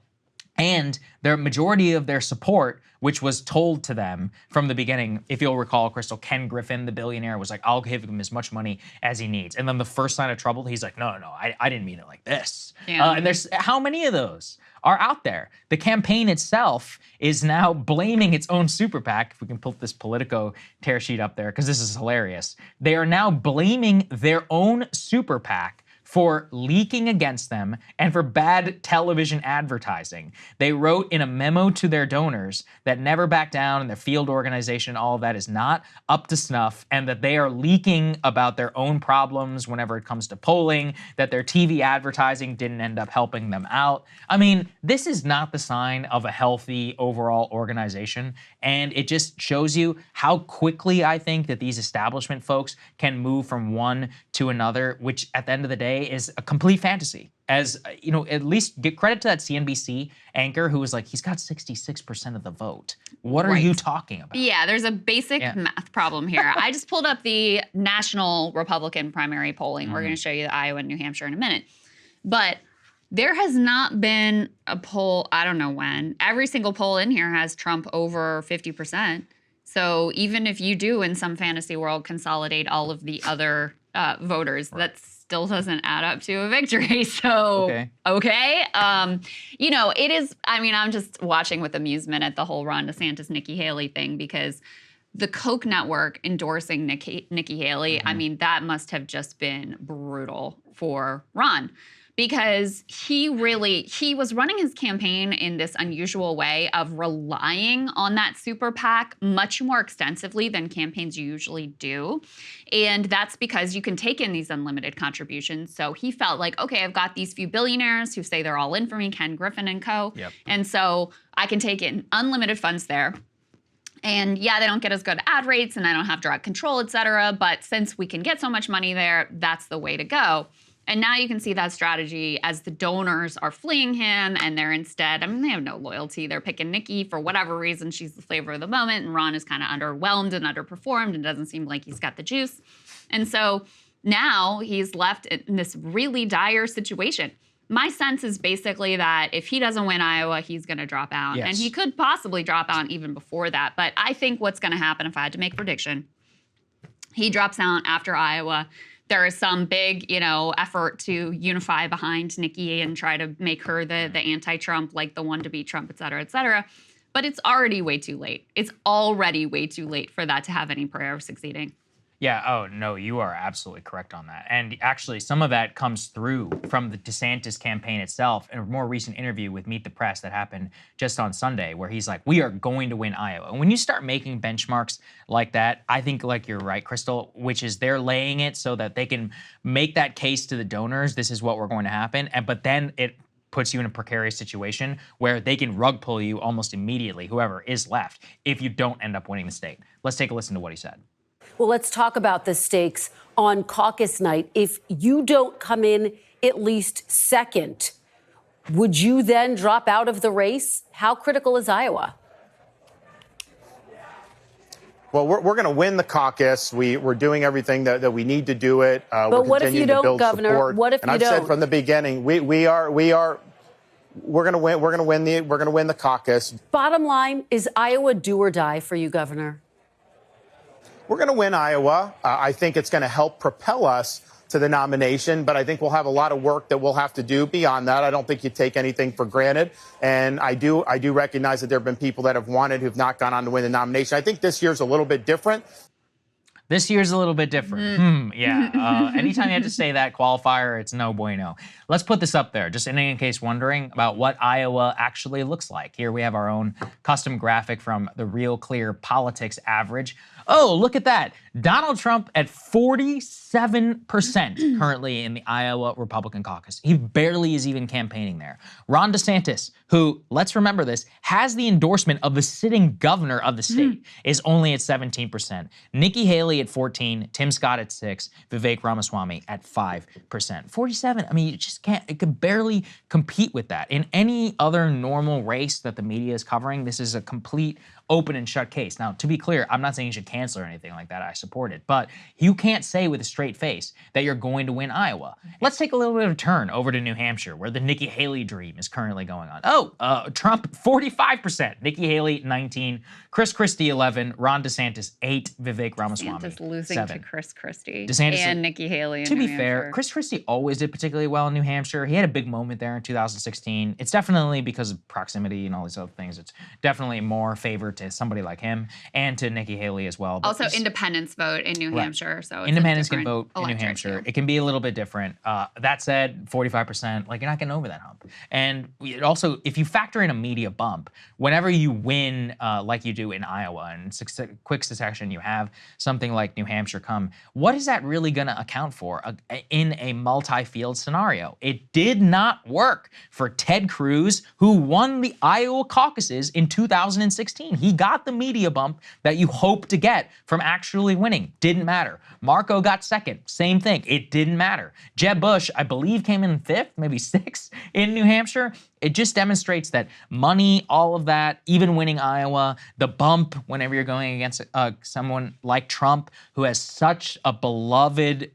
Speaker 1: And the majority of their support, which was told to them from the beginning, if you'll recall, Krystal, Ken Griffin, the billionaire, was like, I'll give him as much money as he needs. And then the first sign of trouble, he's like, no, I didn't mean it like this. Yeah. And there's how many of those are out there? The campaign itself is now blaming its own super PAC. If we can put this Politico tear sheet up there, because this is hilarious. They are now blaming their own super PAC for leaking against them and for bad television advertising. They wrote in a memo to their donors that Never Back Down and their field organization, all of that is not up to snuff, and that they are leaking about their own problems whenever it comes to polling, that their TV advertising didn't end up helping them out. I mean, this is not the sign of a healthy overall organization, and it just shows you how quickly I think that these establishment folks can move from one to another, which at the end of the day say is a complete fantasy. As you know, at least give credit to that CNBC anchor who was like, he's got 66% of the vote. What are you talking about?
Speaker 2: Yeah, there's a basic math problem here. I just pulled up the national Republican primary polling. We're going to show you the Iowa and New Hampshire in a minute. But there has not been a poll, I don't know when. Every single poll in here has Trump over 50%. So even if you do, in some fantasy world, consolidate all of the other voters, that still doesn't add up to a victory. So, okay. You know, it is, I mean, I'm just watching with amusement at the whole Ron DeSantis, Nikki Haley thing, because the Koch network endorsing Nikki Haley, I mean, that must have just been brutal for Ron. Because he was running his campaign in this unusual way of relying on that super PAC much more extensively than campaigns usually do. And that's because you can take in these unlimited contributions. So he felt like, okay, I've got these few billionaires who say they're all in for me, Ken Griffin and co. And so I can take in unlimited funds there. And yeah, they don't get as good ad rates and I don't have direct control, et cetera. But since we can get so much money there, that's the way to go. And now you can see that strategy as the donors are fleeing him and they're instead, I mean, they have no loyalty. They're picking Nikki for whatever reason. She's the flavor of the moment. And Ron is kind of underwhelmed and underperformed and doesn't seem like he's got the juice. And so now he's left in this really dire situation. My sense is basically that if he doesn't win Iowa, he's going to drop out. And he could possibly drop out even before that. But I think what's going to happen, if I had to make a prediction, he drops out after Iowa. There is some big, you know, effort to unify behind Nikki and try to make her the anti-Trump, like the one to beat Trump, et cetera, et cetera. But it's already way too late. It's already way too late for that to have any prayer of succeeding.
Speaker 1: Yeah, oh, no, you are absolutely correct on that. And actually, some of that comes through from the DeSantis campaign itself in a more recent interview with Meet the Press that happened just on Sunday, where he's like, we are going to win Iowa. And when you start making benchmarks like that, I think like you're right, Krystal, which is they're laying it so that they can make that case to the donors, this is what we're going to happen. But then it puts you in a precarious situation where they can rug pull you almost immediately, whoever is left, if you don't end up winning the state. Let's take a listen to what he said.
Speaker 6: Well, let's talk about the stakes on caucus night. If you don't come in at least second, would you then drop out of the race? How critical is Iowa?
Speaker 7: Well, we're going to win the caucus. We're doing everything that we need to do it.
Speaker 6: But what if you don't, Governor?
Speaker 7: Support.
Speaker 6: What if you don't?
Speaker 7: And I've said from the beginning, we're going to win. We're going to win the caucus.
Speaker 6: Bottom line, is Iowa do or die for you, Governor?
Speaker 7: We're going to win Iowa. I think it's going to help propel us to the nomination, but I think we'll have a lot of work that we'll have to do beyond that. I don't think you take anything for granted. And I do recognize that there have been people that have wanted who've not gone on to win the nomination. I think this year's a little bit different.
Speaker 1: This year's a little bit different. Yeah. Anytime you have to say that qualifier, it's no bueno. Let's put this up there, just in case wondering about what Iowa actually looks like. Here we have our own custom graphic from the Real Clear Politics average. Oh, look at that. Donald Trump at 47% currently in the Iowa Republican caucus. He barely is even campaigning there. Ron DeSantis, who, let's remember this, has the endorsement of the sitting governor of the state, is only at 17%. Nikki Haley at 14%, Tim Scott at 6%, Vivek Ramaswamy at 5%. 47, I mean, you just can't, it could barely compete with that. In any other normal race that the media is covering, this is a complete open and shut case. Now, to be clear, I'm not saying you should cancel or anything like that. I support it. But you can't say with a straight face that you're going to win Iowa. Let's take a little bit of a turn over to New Hampshire, where the Nikki Haley dream is currently going on. Trump, 45%. Nikki Haley, 19%. Chris Christie, 11%. Ron DeSantis, 8%. Vivek Ramaswamy,
Speaker 2: DeSantis losing
Speaker 1: 7%.
Speaker 2: to Chris Christie
Speaker 1: DeSantis,
Speaker 2: and Nikki Haley in
Speaker 1: To
Speaker 2: New
Speaker 1: be fair,
Speaker 2: Hampshire.
Speaker 1: Chris Christie always did particularly well in New Hampshire. He had a big moment there in 2016. It's definitely because of proximity and all these other things. It's definitely more favor to somebody like him and to Nikki Haley as well. But
Speaker 2: Also, independents vote in New Hampshire, so it's
Speaker 1: independents
Speaker 2: a
Speaker 1: can
Speaker 2: different
Speaker 1: vote in New
Speaker 2: electorate,
Speaker 1: Hampshire.
Speaker 2: too.
Speaker 1: It can be a little bit different. That said, 45%, like you're not getting over that hump. And it also, if you factor in a media bump, whenever you win like you do in Iowa and quick succession, you have something like New Hampshire come, what is that really going to account for in a multi-field scenario? It did not work for Ted Cruz, who won the Iowa caucuses in 2016. He got the media bump that you hope to get from actually winning. Didn't matter. Marco got second. Same thing. It didn't matter. Jeb Bush, I believe, came in fifth, maybe sixth in New Hampshire. It just demonstrates that money, all of that, even winning Iowa, the bump whenever you're going against someone like Trump, who has is such a beloved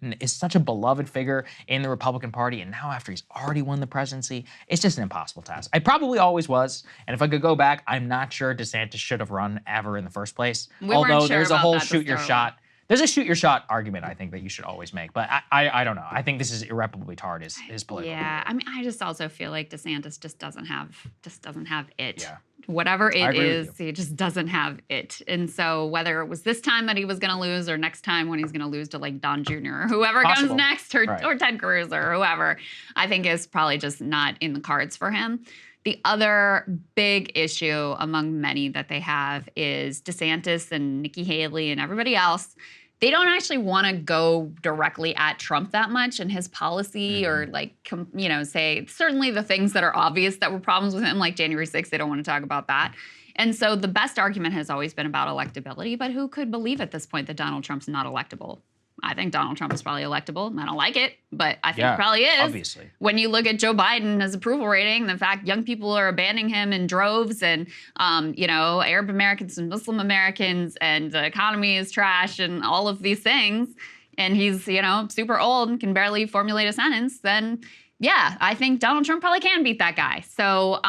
Speaker 1: figure in the Republican Party, and now after he's already won the presidency, it's just an impossible task. It probably always was, and if I could go back, I'm not sure DeSantis should have run ever in the first place. Although there's a whole shoot your shot. There's a shoot your shot argument, I think, that you should always make. But I don't know. I think this is irreparably tarred his political.
Speaker 2: Yeah, I mean, I just also feel like DeSantis just doesn't have it. Yeah. Whatever it is, he just doesn't have it. And so whether it was this time that he was going to lose or next time when he's going to lose to like Don Jr. or whoever comes next or Ted Cruz or whoever, I think is probably just not in the cards for him. The other big issue among many that they have is DeSantis and Nikki Haley and everybody else. They don't actually want to go directly at Trump that much and his policy or like, say certainly the things that are obvious that were problems with him, like January 6th, they don't want to talk about that. And so the best argument has always been about electability, but who could believe at this point that Donald Trump's not electable? I think Donald Trump is probably electable. I don't like it, but I think he probably is.
Speaker 1: Obviously. When
Speaker 2: you look at Joe Biden, his approval rating, the fact young people are abandoning him in droves and, Arab Americans and Muslim Americans and the economy is trash and all of these things, and he's, super old and can barely formulate a sentence, then yeah, I think Donald Trump probably can beat that guy. So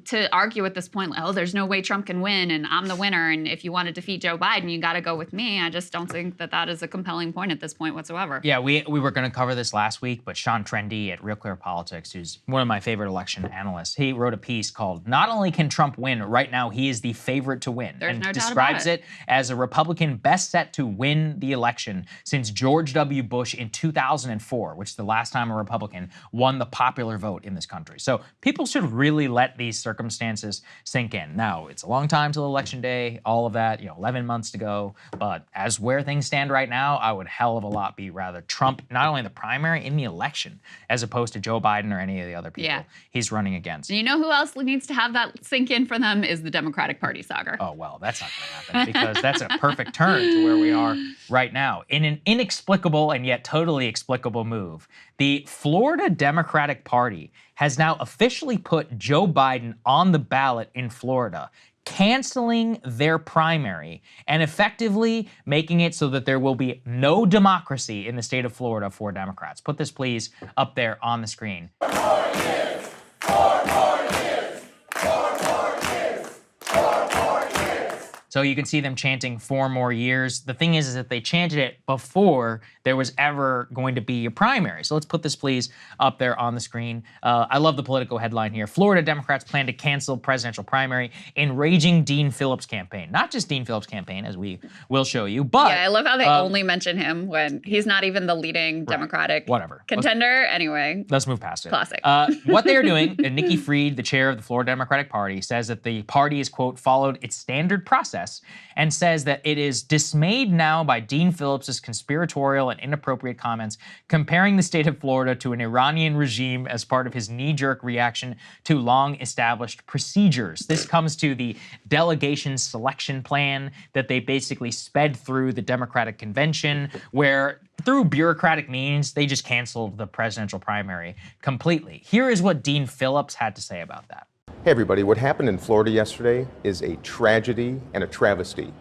Speaker 2: to argue at this point, there's no way Trump can win and I'm the winner, and if you want to defeat Joe Biden, you got to go with me, I just don't think that is a compelling point at this point whatsoever.
Speaker 1: Yeah, we were going to cover this last week, but Sean Trendy at Real Clear Politics, who's one of my favorite election analysts, he wrote a piece called "Not Only Can Trump Win, Right Now He is the Favorite to Win,"
Speaker 2: There's
Speaker 1: and
Speaker 2: no doubt
Speaker 1: describes
Speaker 2: about
Speaker 1: it as a Republican best set to win the election since George W. Bush in 2004, which is the last time a Republican won the popular vote in this country. So people should really let these circumstances sink in. Now, it's a long time till Election Day, all of that, 11 months to go. But as where things stand right now, I would hell of a lot be rather Trump, not only in the primary, in the election, as opposed to Joe Biden or any of the other people he's running against.
Speaker 2: And you know who else needs to have that sink in for them is the Democratic Party, Saagar.
Speaker 1: Oh, well, that's not going to happen because that's a perfect turn to where we are right now. In an inexplicable and yet totally explicable move, the Florida Democratic Party has now officially put Joe Biden on the ballot in Florida, canceling their primary and effectively making it so that there will be no democracy in the state of Florida for Democrats. Put this, please, up there on the screen. 4 years, 4 more years, 4 more years, 4 more years. So you can see them chanting 4 more years. The thing is that they chanted it before there was ever going to be a primary. So let's put this, please, up there on the screen. I love the Politico headline here. Florida Democrats plan to cancel presidential primary, enraging Dean Phillips' campaign. Not just Dean Phillips' campaign, as we will show you, but...
Speaker 2: Yeah, I love how they only mention him when he's not even the leading Democratic contender. Anyway.
Speaker 1: Let's move past it.
Speaker 2: Classic.
Speaker 1: What they are doing, and Nikki Fried, the chair of the Florida Democratic Party, says that the party is, quote, followed its standard process and says that it is dismayed now by Dean Phillips' conspiratorial and inappropriate comments comparing the state of Florida to an Iranian regime as part of his knee-jerk reaction to long-established procedures. This comes to the delegation selection plan that they basically sped through the Democratic convention, where through bureaucratic means, they just canceled the presidential primary completely. Here is what Dean Phillips had to say about that.
Speaker 8: Hey everybody, what happened in Florida yesterday is a tragedy and a travesty.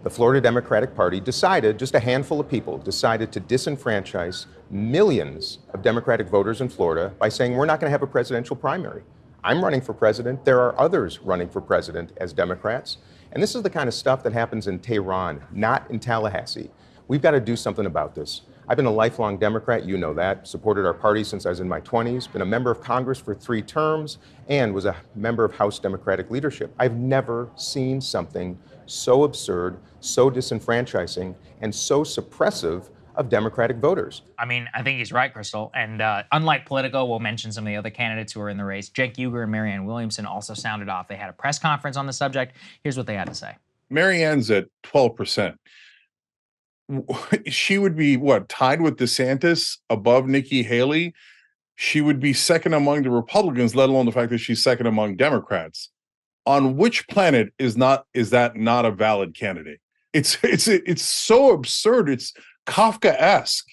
Speaker 8: The Florida Democratic Party decided, just a handful of people, decided to disenfranchise millions of Democratic voters in Florida by saying we're not going to have a presidential primary. I'm running for president. There are others running for president as Democrats. And this is the kind of stuff that happens in Tehran, not in Tallahassee. We've got to do something about this. I've been a lifelong Democrat, you know that, supported our party since I was in my 20s, been a member of Congress for 3 terms, and was a member of House Democratic leadership. I've never seen something so absurd, so disenfranchising, and so suppressive of Democratic voters.
Speaker 1: I mean, I think he's right, Krystal. And unlike Politico, we'll mention some of the other candidates who are in the race. Cenk Uygur and Marianne Williamson also sounded off. They had a press conference on the subject. Here's what they had to say.
Speaker 9: Marianne's at 12%. She would be, tied with DeSantis above Nikki Haley? She would be second among the Republicans, let alone the fact that she's second among Democrats. On which planet is that not a valid candidate? It's so absurd. It's Kafkaesque.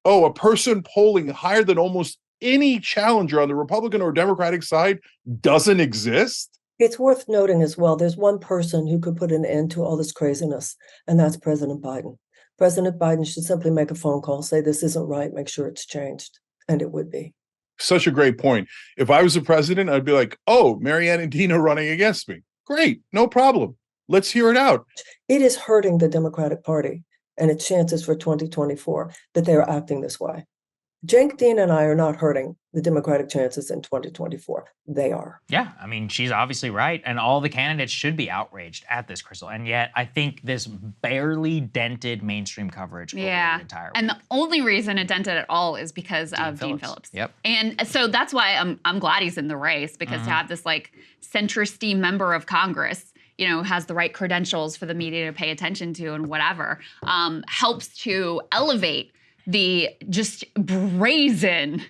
Speaker 9: Oh, a person polling higher than almost any challenger on the Republican or Democratic side doesn't exist?
Speaker 10: It's worth noting as well, there's one person who could put an end to all this craziness, and that's President Biden. President Biden should simply make a phone call, say this isn't right, make sure it's changed, and it would be.
Speaker 9: Such a great point. If I was the president, I'd be like, oh, Marianne and Dina running against me. Great, no problem. Let's hear it out.
Speaker 10: It is hurting the Democratic Party and its chances for 2024 that they are acting this way. Cenk, Dean, and I are not hurting the Democratic chances in 2024. They are.
Speaker 1: Yeah, I mean, she's obviously right, and all the candidates should be outraged at this, Krystal. And yet, I think this barely dented mainstream coverage over the entire week.
Speaker 2: And the only reason it dented at all is because of Dean Phillips.
Speaker 1: Yep.
Speaker 2: And so that's why I'm glad he's in the race, because to have this like centrist-y member of Congress, you know, has the right credentials for the media to pay attention to and whatever, helps to elevate the just brazen,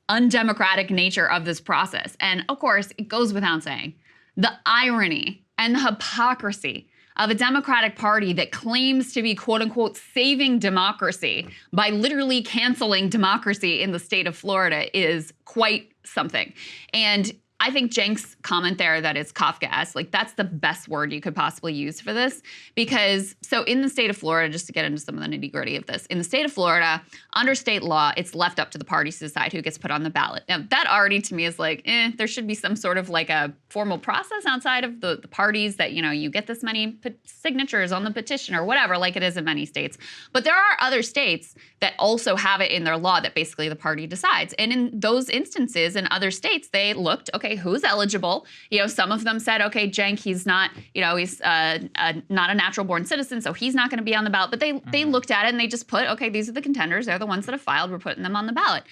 Speaker 2: undemocratic nature of this process. And of course, it goes without saying, the irony and the hypocrisy of a Democratic Party that claims to be, quote unquote, saving democracy by literally canceling democracy in the state of Florida is quite something. And I think Cenk's comment there that it's Kafkaesque, like that's the best word you could possibly use for this, because so in the state of Florida, just to get into some of the nitty gritty of this, in the state of Florida, under state law, it's left up to the parties to decide who gets put on the ballot. Now that already to me is like, there should be some sort of like a formal process outside of the parties that, you know, you get this many signatures on the petition or whatever, like it is in many states. But there are other states that also have it in their law that basically the party decides. And in those instances in other states, they looked, okay, who's eligible? You know, some of them said, okay, Cenk, he's not, you know, he's not a natural born citizen, so he's not going to be on the ballot. But they looked at it and they just put, okay, these are the contenders. They're the ones that have filed. We're putting them on the ballot.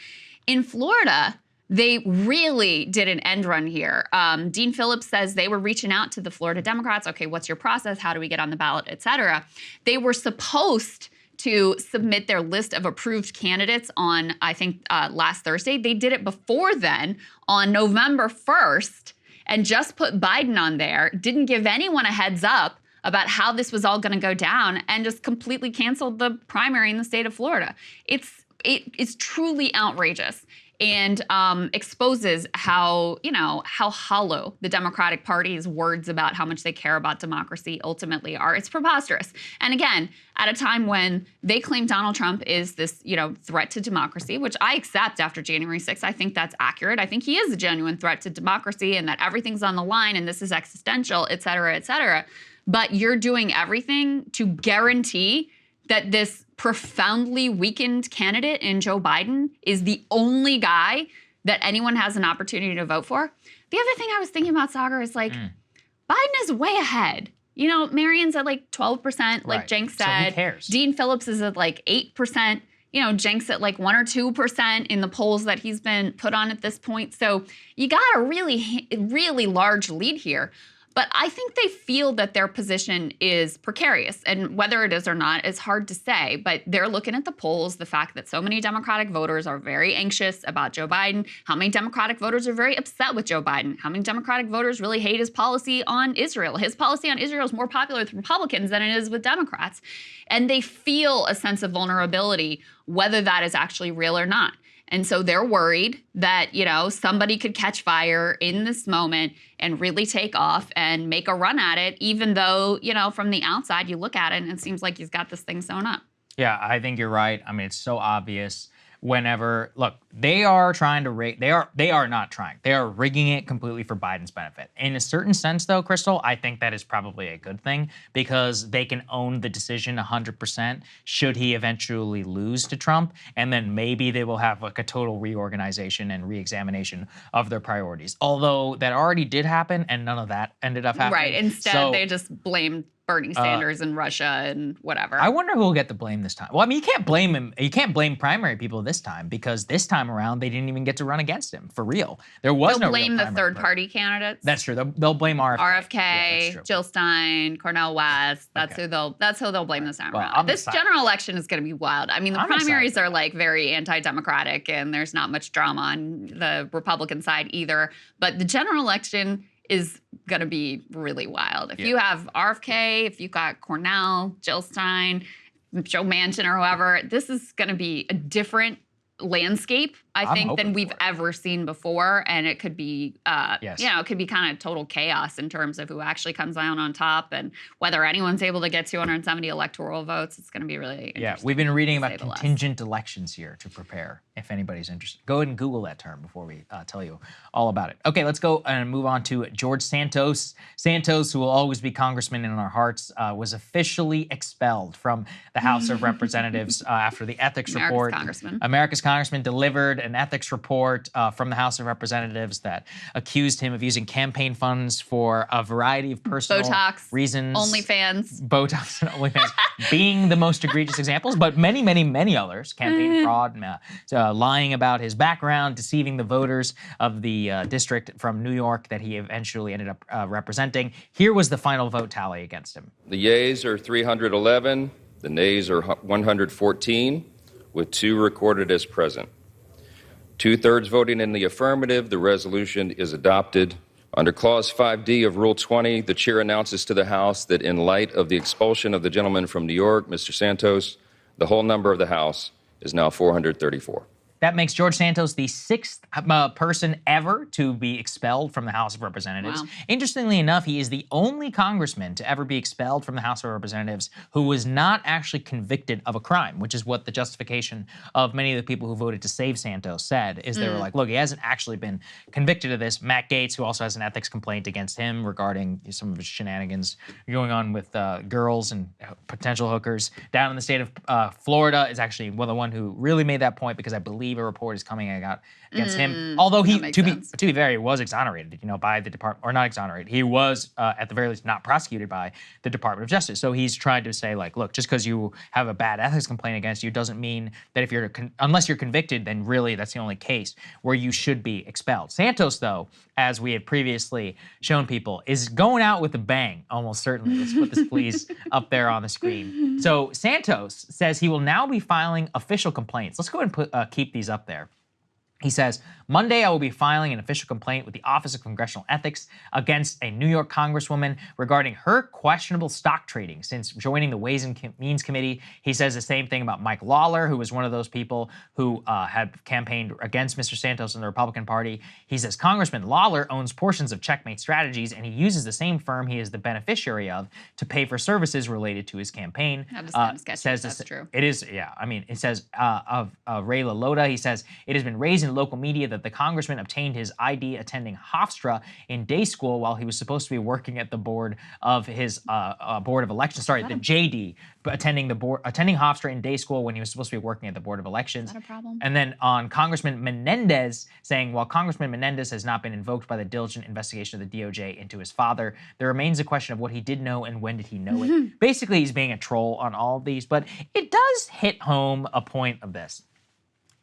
Speaker 2: In Florida, they really did an end run here. Dean Phillips says they were reaching out to the Florida Democrats. Okay, what's your process? How do we get on the ballot, et cetera? They were supposed to submit their list of approved candidates on, I think, last Thursday. They did it before then on November 1st and just put Biden on there, didn't give anyone a heads up about how this was all going to go down, and just completely canceled the primary in the state of Florida. It's truly outrageous, and exposes how, you know, how hollow the Democratic Party's words about how much they care about democracy ultimately are. It's preposterous. And again, at a time when they claim Donald Trump is this, you know, threat to democracy, which I accept after January 6th. I think that's accurate. I think he is a genuine threat to democracy and that everything's on the line and this is existential, et cetera, et cetera. But you're doing everything to guarantee that this profoundly weakened candidate in Joe Biden is the only guy that anyone has an opportunity to vote for. The other thing I was thinking about, Saagar, is like, Biden is way ahead. You know, Marianne's at like 12%, like Cenk said.
Speaker 1: So who cares?
Speaker 2: Dean Phillips is at like 8%. You know, Cenk's at like 1 or 2% in the polls that he's been put on at this point. So you got a really, really large lead here. But I think they feel that their position is precarious. And whether it is or not is hard to say. But they're looking at the polls, the fact that so many Democratic voters are very anxious about Joe Biden, how many Democratic voters are very upset with Joe Biden, how many Democratic voters really hate his policy on Israel. His policy on Israel is more popular with Republicans than it is with Democrats. And they feel a sense of vulnerability, whether that is actually real or not. And so they're worried that, you know, somebody could catch fire in this moment and really take off and make a run at it, even though, you know, from the outside you look at it and it seems like he's got this thing sewn up.
Speaker 1: Yeah, I think you're right. I mean, it's so obvious whenever, look, they are trying to rig, they are not trying. They are rigging it completely for Biden's benefit. In a certain sense, though, Krystal, I think that is probably a good thing because they can own the decision 100% should he eventually lose to Trump, and then maybe they will have like a total reorganization and reexamination of their priorities. Although that already did happen, and none of that ended up happening.
Speaker 2: Right. Instead, they just blamed Bernie Sanders and Russia and whatever.
Speaker 1: I wonder who will get the blame this time. Well, I mean, you can't blame him. You can't blame primary people this time because this time around they didn't even get to run against him for real. There was no real
Speaker 2: blame the
Speaker 1: primary
Speaker 2: third-party candidates.
Speaker 1: That's true. They'll blame RFK.
Speaker 2: RFK, Jill Stein, Cornel West. That's who they'll blame this time around. This general election is going to be wild. I mean, the primaries are like very anti-democratic, and there's not much drama on the Republican side either. But the general election is going to be really wild. If you have RFK, if you've got Cornell, Jill Stein, Joe Manchin, or whoever, this is going to be a different landscape, I think, than we've ever seen before. And it could be, it could be kind of total chaos in terms of who actually comes down on top and whether anyone's able to get 270 electoral votes. It's going to be really interesting.
Speaker 1: Yeah, we've been reading about contingent elections here to prepare, if anybody's interested. Go ahead and Google that term before we tell you all about it. Okay, let's go and move on to George Santos. Santos, who will always be congressman in our hearts, was officially expelled from the House of Representatives after the ethics report. America's congressman delivered an ethics report from the House of Representatives that accused him of using campaign funds for a variety of personal reasons.
Speaker 2: OnlyFans.
Speaker 1: Botox and OnlyFans being the most egregious examples, but many, many, many others. Campaign fraud, lying about his background, deceiving the voters of the district from New York that he eventually ended up representing. Here was the final vote tally against him.
Speaker 11: The yeas are 311, the nays are 114, with 2 recorded as present. 2/3 voting in the affirmative, the resolution is adopted. Under Clause 5D of Rule 20, the chair announces to the House that in light of the expulsion of the gentleman from New York, Mr. Santos, the whole number of the House is now 434.
Speaker 1: That makes George Santos the 6th person ever to be expelled from the House of Representatives. Wow. Interestingly enough, he is the only congressman to ever be expelled from the House of Representatives who was not actually convicted of a crime, which is what the justification of many of the people who voted to save Santos said, is they were like, look, he hasn't actually been convicted of this. Matt Gaetz, who also has an ethics complaint against him regarding some of his shenanigans going on with girls and potential hookers down in the state of Florida, is actually the one who really made that point, because I believe a report is coming out against him. Although he, to be fair, he was exonerated, by the department, or not exonerated. He was, at the very least, not prosecuted by the Department of Justice. So he's trying to say, like, look, just because you have a bad ethics complaint against you doesn't mean that if you're, unless you're convicted, then really that's the only case where you should be expelled. Santos, though, as we had previously shown people, is going out with a bang, almost certainly. Let's put this, please, up there on the screen. So Santos says he will now be filing official complaints. Let's go ahead and keep these up there. He says, Monday, I will be filing an official complaint with the Office of Congressional Ethics against a New York congresswoman regarding her questionable stock trading since joining the Ways and Means Committee. He says the same thing about Mike Lawler, who was one of those people who had campaigned against Mr. Santos in the Republican Party. He says Congressman Lawler owns portions of Checkmate Strategies, and he uses the same firm he is the beneficiary of to pay for services related to his campaign.
Speaker 2: That is kind of sketchy, that's true.
Speaker 1: It is, yeah. I mean, it says of Ray LaLota, he says, it has been raised in local media that the congressman obtained his ID attending Hofstra in day school while he was supposed to be working at the board of his board of elections. Sorry, the JD, attending Hofstra in day school when he was supposed to be working at the board of elections.
Speaker 2: Is that a problem?
Speaker 1: And then on Congressman Menendez saying, while Congressman Menendez has not been invoked by the diligent investigation of the DOJ into his father, there remains a question of what he did know and when did he know it. Basically, he's being a troll on all of these, but it does hit home a point of this.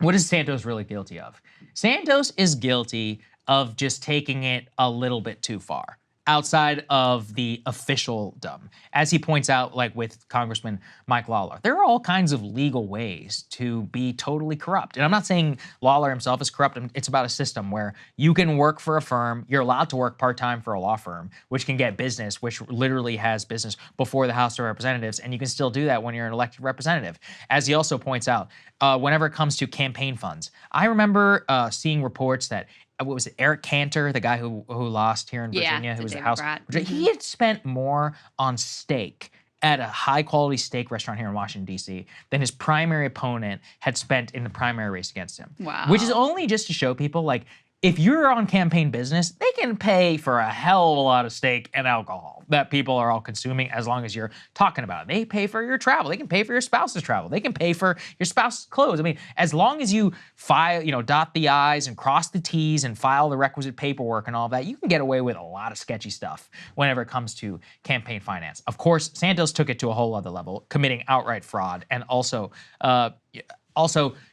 Speaker 1: What is Santos really guilty of? Santos is guilty of just taking it a little bit too far, outside of the officialdom. As he points out, like with Congressman Mike Lawler, there are all kinds of legal ways to be totally corrupt. And I'm not saying Lawler himself is corrupt. It's about a system where you can work for a firm, you're allowed to work part-time for a law firm, which can get business, which literally has business before the House of Representatives, and you can still do that when you're an elected representative. As he also points out, whenever it comes to campaign funds, I remember seeing reports that what was it, Eric Cantor, the guy who lost here in Virginia, who was the House. He had spent more on steak at a high-quality steak restaurant here in Washington, D.C. than his primary opponent had spent in the primary race against him.
Speaker 2: Wow.
Speaker 1: Which is only just to show people, like, if you're on campaign business, they can pay for a hell of a lot of steak and alcohol that people are all consuming as long as you're talking about it. They pay for your travel. They can pay for your spouse's travel. They can pay for your spouse's clothes. I mean, as long as you file, dot the I's and cross the T's and file the requisite paperwork and all of that, you can get away with a lot of sketchy stuff whenever it comes to campaign finance. Of course, Santos took it to a whole other level, committing outright fraud and also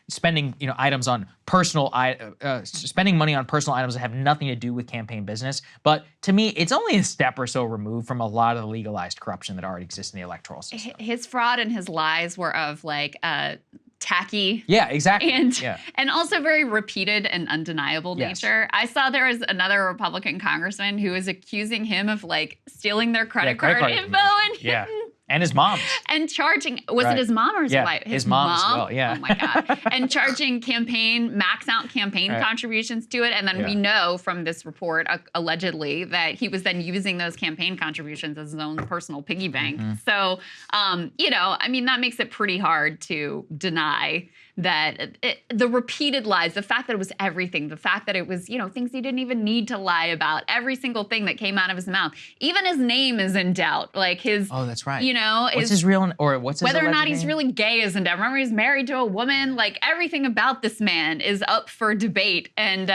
Speaker 1: spending items on spending money on personal items that have nothing to do with campaign business. But to me, it's only a step or so removed from a lot of the legalized corruption that already exists in the electoral system.
Speaker 2: His fraud and his lies were of like tacky.
Speaker 1: Yeah, exactly.
Speaker 2: And also very repeated and undeniable nature. I saw there was another Republican congressman who was accusing him of like stealing their credit card info
Speaker 1: and his mom's.
Speaker 2: And charging, was it his mom or his wife?
Speaker 1: His mom as well,
Speaker 2: Oh my God. And charging max out campaign contributions to it. And then we know from this report, allegedly, that he was then using those campaign contributions as his own personal piggy bank. So, you know, I mean, that makes it pretty hard to deny that the repeated lies, the fact that it was everything, the fact that it was, you know, things he didn't even need to lie about, every single thing that came out of his mouth. Even his name is in doubt. Like his,
Speaker 1: oh, that's right.
Speaker 2: You know,
Speaker 1: what's his real, or what's his
Speaker 2: whether or not
Speaker 1: name?
Speaker 2: he's really gay is in doubt. Remember, he's married to a woman. Like everything about this man is up for debate, and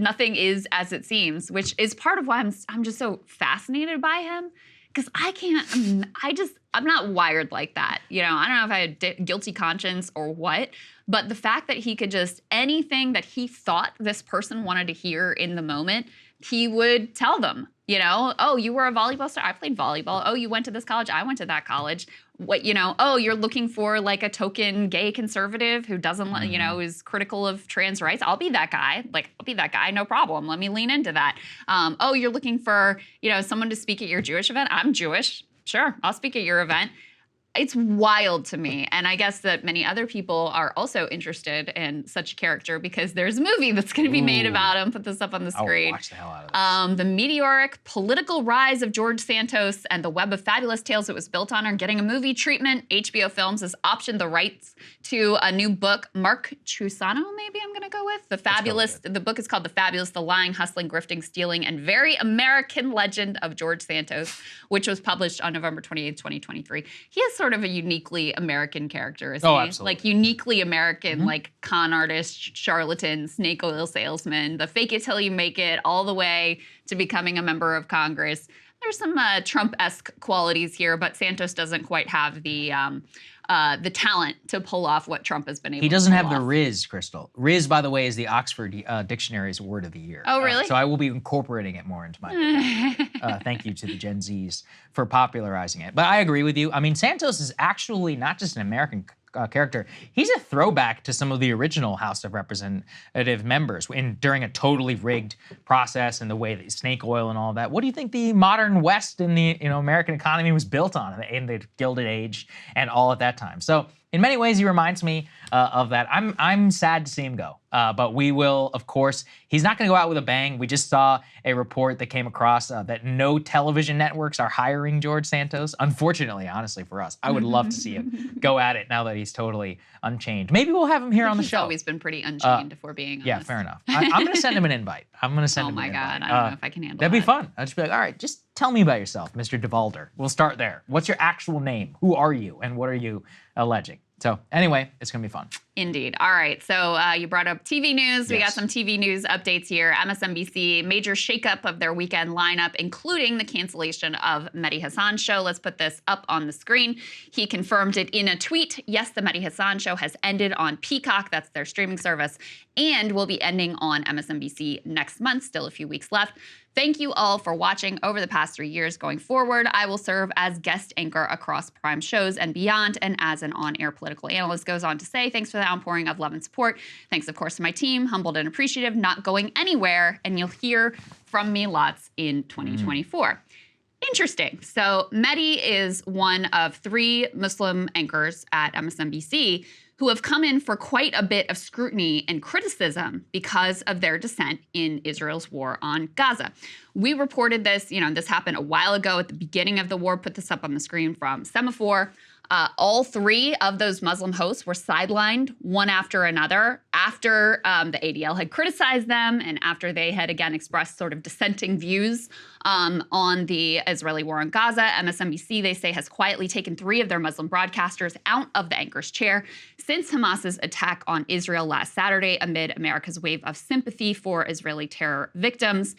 Speaker 2: nothing is as it seems, which is part of why I'm just so fascinated by him. Because I'm not wired like that. You know, I don't know if I had a guilty conscience or what, but the fact that he could just, anything that he thought this person wanted to hear in the moment, he would tell them, you know, oh, you were a volleyball star, I played volleyball. Oh, you went to this college, I went to that college. What, you know, oh, you're looking for like a token gay conservative who doesn't, you know, is critical of trans rights. I'll be that guy. Like, I'll be that guy, no problem. Let me lean into that. Oh, you're looking for, you know, someone to speak at your Jewish event. I'm Jewish. Sure, I'll speak at your event. It's wild to me. And I guess that many other people are also interested in such a character because there's a movie that's going to be made about him. Put this up on the screen.
Speaker 1: I'll watch the hell out of this.
Speaker 2: The meteoric political rise of George Santos and the web of fabulous tales it was built on are getting a movie treatment. HBO Films has optioned the rights to a new book. Mark Trusano, maybe I'm going to go with. The book is called The Fabulous, The Lying, Hustling, Grifting, Stealing, and Very American Legend of George Santos, which was published on November 28th, 2023. He has sort of a uniquely American character, isn't he?
Speaker 1: Absolutely.
Speaker 2: Like uniquely American, like con artist, charlatan, snake oil salesman, the fake it till you make it, all the way to becoming a member of Congress. There's some Trump-esque qualities here, but Santos doesn't quite have the talent to pull off what Trump has been able to pull off.
Speaker 1: He doesn't have the Riz, Krystal. Riz, by the way, is the Oxford Dictionary's word of the year.
Speaker 2: Oh, really?
Speaker 1: So I will be incorporating it more into my thank you to the Gen Zs for popularizing it. But I agree with you. I mean, Santos is actually not just an American character. He's a throwback to some of the original House of Representative members during a totally rigged process and the way that snake oil and all that. What do you think the modern West and the American economy was built on in the Gilded Age and all at that time? So in many ways, he reminds me of that. I'm sad to see him go, but we will, of course. He's not going to go out with a bang. We just saw a report that came across that no television networks are hiring George Santos. Unfortunately, honestly, for us, I would love to see him go at it now that he's totally unchanged. Maybe we'll have him here on the show.
Speaker 2: He's always been pretty unchained, if we're being honest.
Speaker 1: Yeah, fair enough. I'm going to send him an invite. I'm going to send him an invite.
Speaker 2: Oh my God, I don't know if I can handle that.
Speaker 1: That'd be fun. I'd just be like, all right, just tell me about yourself, Mr. DeValder. We'll start there. What's your actual name? Who are you? And what are you alleging? So anyway, it's going to be fun.
Speaker 2: Indeed. All right. So you brought up TV news. We got some TV news updates here. MSNBC, major shakeup of their weekend lineup, including the cancellation of Mehdi Hasan's show. Let's put this up on the screen. He confirmed it in a tweet. Yes, the Mehdi Hasan show has ended on Peacock. That's their streaming service, and will be ending on MSNBC next month. Still a few weeks left. Thank you all for watching over the past 3 years. Going forward, I will serve as guest anchor across Prime shows and beyond, and as an on-air political analyst. Goes on to say, thanks for the outpouring of love and support. Thanks, of course, to my team. Humbled and appreciative, not going anywhere, and you'll hear from me lots in 2024. Interesting. So Mehdi is one of 3 Muslim anchors at MSNBC who have come in for quite a bit of scrutiny and criticism because of their dissent in Israel's war on Gaza. We reported this, this happened a while ago at the beginning of the war. Put this up on the screen from Semaphore. All 3 of those Muslim hosts were sidelined one after another after the ADL had criticized them and after they had again expressed sort of dissenting views on the Israeli war on Gaza. MSNBC, they say, has quietly taken 3 of their Muslim broadcasters out of the anchor's chair since Hamas's attack on Israel last Saturday amid America's wave of sympathy for Israeli terror victims.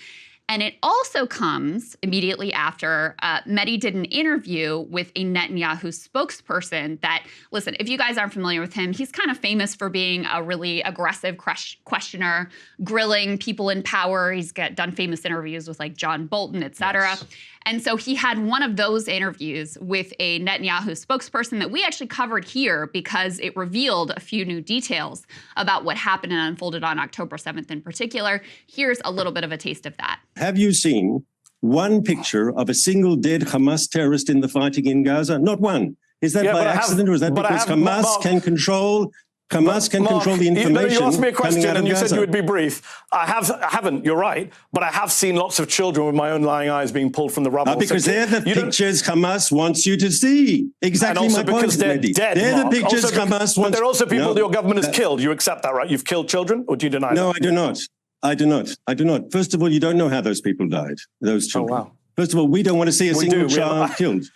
Speaker 2: And it also comes immediately after Mehdi did an interview with a Netanyahu spokesperson that, listen, if you guys aren't familiar with him, he's kind of famous for being a really aggressive questioner, grilling people in power. He's done famous interviews with like John Bolton, et cetera. Yes. And so he had one of those interviews with a Netanyahu spokesperson that we actually covered here because it revealed a few new details about what happened and unfolded on October 7th in particular. Here's a little bit of a taste of that.
Speaker 12: Have you seen one picture of a single dead Hamas terrorist in the fighting in Gaza? Not one. Is that by accident or is that because Hamas can control... Hamas can control the information.
Speaker 13: You asked me a question and you
Speaker 12: Gaza.
Speaker 13: said you would be brief. I haven't, you're right, but I have seen lots of children with my own lying eyes being pulled from the rubble.
Speaker 12: Because they're the pictures Hamas wants you to see. Exactly
Speaker 13: and also
Speaker 12: my point,
Speaker 13: because they're
Speaker 12: Mehdi.
Speaker 13: dead,
Speaker 12: They're
Speaker 13: Mark.
Speaker 12: the pictures
Speaker 13: also,
Speaker 12: Hamas wants.
Speaker 13: But they're also people that your government has killed. You accept that, right? You've killed children, or do you deny that?
Speaker 12: No, I do not. I do not. I do not. First of all, you don't know how those people died, those children.
Speaker 13: Oh, wow.
Speaker 12: First of all, we don't want to see a single child killed.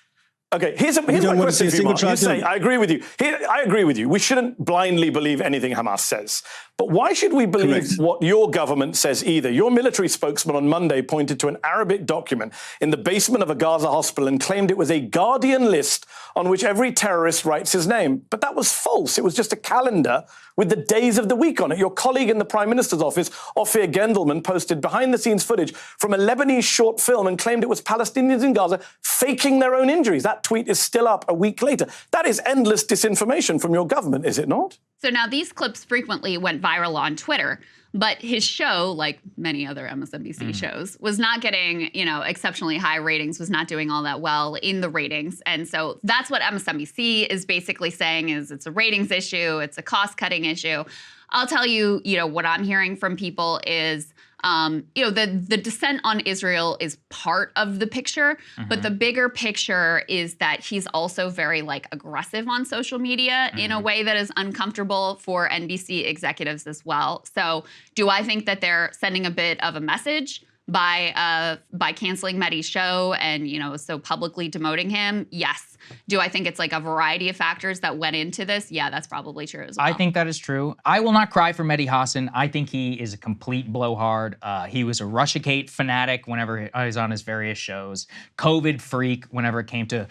Speaker 13: Okay, here's my question for you, Mark. You say, I agree with you. I agree with you. We shouldn't blindly believe anything Hamas says. But why should we believe what your government says either? Your military spokesman on Monday pointed to an Arabic document in the basement of a Gaza hospital and claimed it was a Guardian list on which every terrorist writes his name. But that was false. It was just a calendar with the days of the week on it. Your colleague in the Prime Minister's office, Ophir Gendelman, posted behind-the-scenes footage from a Lebanese short film and claimed it was Palestinians in Gaza faking their own injuries. That tweet is still up a week later. That is endless disinformation from your government, is it not?
Speaker 2: So now these clips frequently went viral on Twitter, but his show, like many other MSNBC shows, was not getting, exceptionally high ratings, was not doing all that well in the ratings. And so that's what MSNBC is basically saying is it's a ratings issue, it's a cost-cutting issue. I'll tell you, what I'm hearing from people is, the dissent on Israel is part of the picture, but the bigger picture is that he's also very aggressive on social media in a way that is uncomfortable for NBC executives as well. So do I think that they're sending a bit of a message by canceling Mehdi's show and, so publicly demoting him? Yes. Do I think it's a variety of factors that went into this? Yeah, that's probably true as well.
Speaker 1: I think that is true. I will not cry for Mehdi Hasan. I think he is a complete blowhard. He was a Russiagate fanatic whenever he was on his various shows. COVID freak whenever it came to,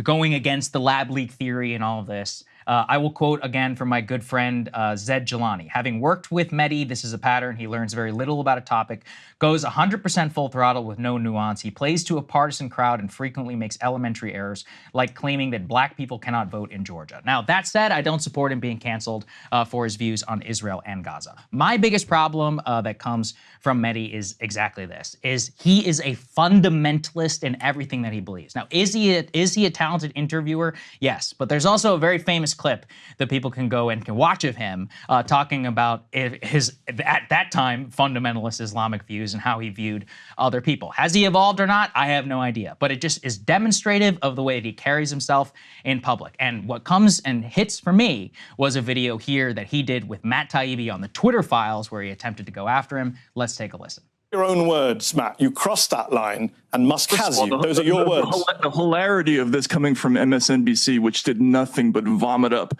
Speaker 1: going against the lab leak theory and all of this. I will quote again from my good friend Zed Jelani. Having worked with Mehdi, this is a pattern. He learns very little about a topic, goes 100% full throttle with no nuance. He plays to a partisan crowd and frequently makes elementary errors, like claiming that black people cannot vote in Georgia. Now, that said, I don't support him being canceled for his views on Israel and Gaza. My biggest problem that comes from Mehdi is exactly this, is he is a fundamentalist in everything that he believes. Now, is he a talented interviewer? Yes, but there's also a very famous clip that people can go and can watch of him talking about his, at that time, fundamentalist Islamic views and how he viewed other people. Has he evolved or not? I have no idea, but it just is demonstrative of the way that he carries himself in public. And what comes and hits for me was a video here that he did with Matt Taibbi on the Twitter files where he attempted to go after him. Let's take a listen.
Speaker 13: Your own words, Matt. You crossed that line and Musk has you. Those are your words.
Speaker 14: The hilarity of this coming from MSNBC, which did nothing but vomit up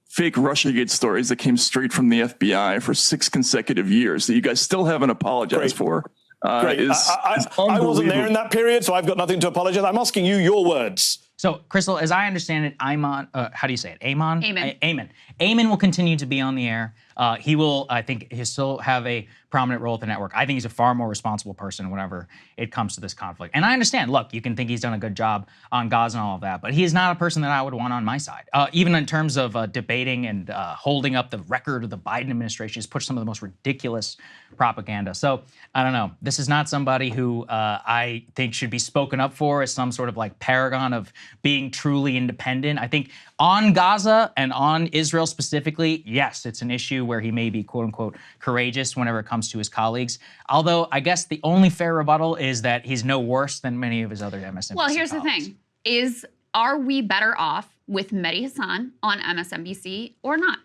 Speaker 14: fake Russiagate stories that came straight from the FBI for 6 consecutive years that you guys still haven't apologized for.
Speaker 13: Great. I wasn't there in that period, so I've got nothing to apologize. I'm asking you your words.
Speaker 1: So, Krystal, as I understand it, Ayman, how do you say it? Ayman?
Speaker 2: Ayman.
Speaker 1: Ayman will continue to be on the air. He will, I think, he'll still have a prominent role at the network. I think he's a far more responsible person whenever it comes to this conflict. And I understand, look, you can think he's done a good job on Gaza and all of that, but he is not a person that I would want on my side. Even in terms of debating and holding up the record of the Biden administration, he's pushed some of the most ridiculous propaganda. So, I don't know. This is not somebody who I think should be spoken up for as some sort of paragon of being truly independent. I think on Gaza and on Israel specifically, yes, it's an issue where he may be, quote unquote, courageous whenever it comes to his colleagues. Although I guess the only fair rebuttal is that he's no worse than many of his other MSNBC
Speaker 2: Well, here's
Speaker 1: colleagues.
Speaker 2: the thing, are we better off with Mehdi Hasan on MSNBC or not?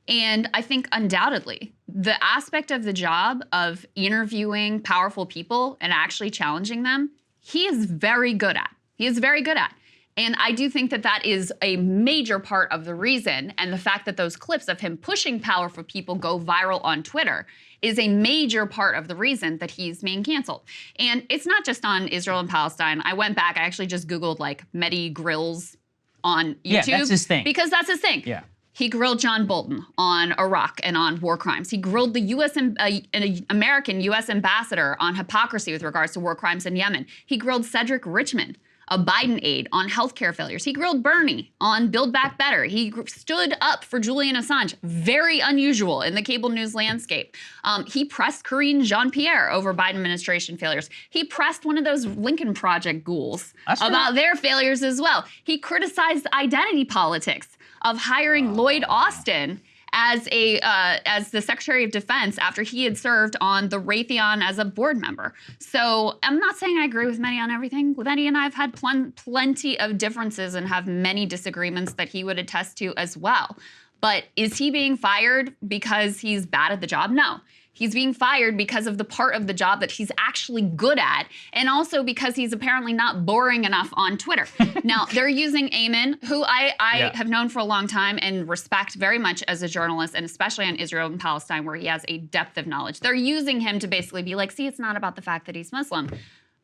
Speaker 2: And I think undoubtedly the aspect of the job of interviewing powerful people and actually challenging them, he is very good at. He is very good at. And I do think that that is a major part of the reason, and the fact that those clips of him pushing powerful people go viral on Twitter is a major part of the reason that he's being canceled. And it's not just on Israel and Palestine. I went back, I actually just Googled like Mehdi grills on YouTube.
Speaker 1: Yeah, that's his thing.
Speaker 2: Because that's his thing.
Speaker 1: Yeah.
Speaker 2: He grilled John Bolton on Iraq and on war crimes. He grilled the American U.S. ambassador on hypocrisy with regards to war crimes in Yemen. He grilled Cedric Richmond, a Biden aide, on healthcare failures. He grilled Bernie on Build Back Better. He stood up for Julian Assange, very unusual in the cable news landscape. He pressed Karine Jean-Pierre over Biden administration failures. He pressed one of those Lincoln Project ghouls about their failures as well. He criticized identity politics of hiring Lloyd Austin as the Secretary of Defense after he had served on the Raytheon as a board member. So I'm not saying I agree with Mehdi on everything. Mehdi and I have had plenty of differences and have many disagreements that he would attest to as well. But is he being fired because he's bad at the job? No. He's being fired because of the part of the job that he's actually good at, and also because he's apparently not boring enough on Twitter. Now, they're using Ayman, who I have known for a long time and respect very much as a journalist, and especially on Israel and Palestine, where he has a depth of knowledge. They're using him to basically be like, see, it's not about the fact that he's Muslim.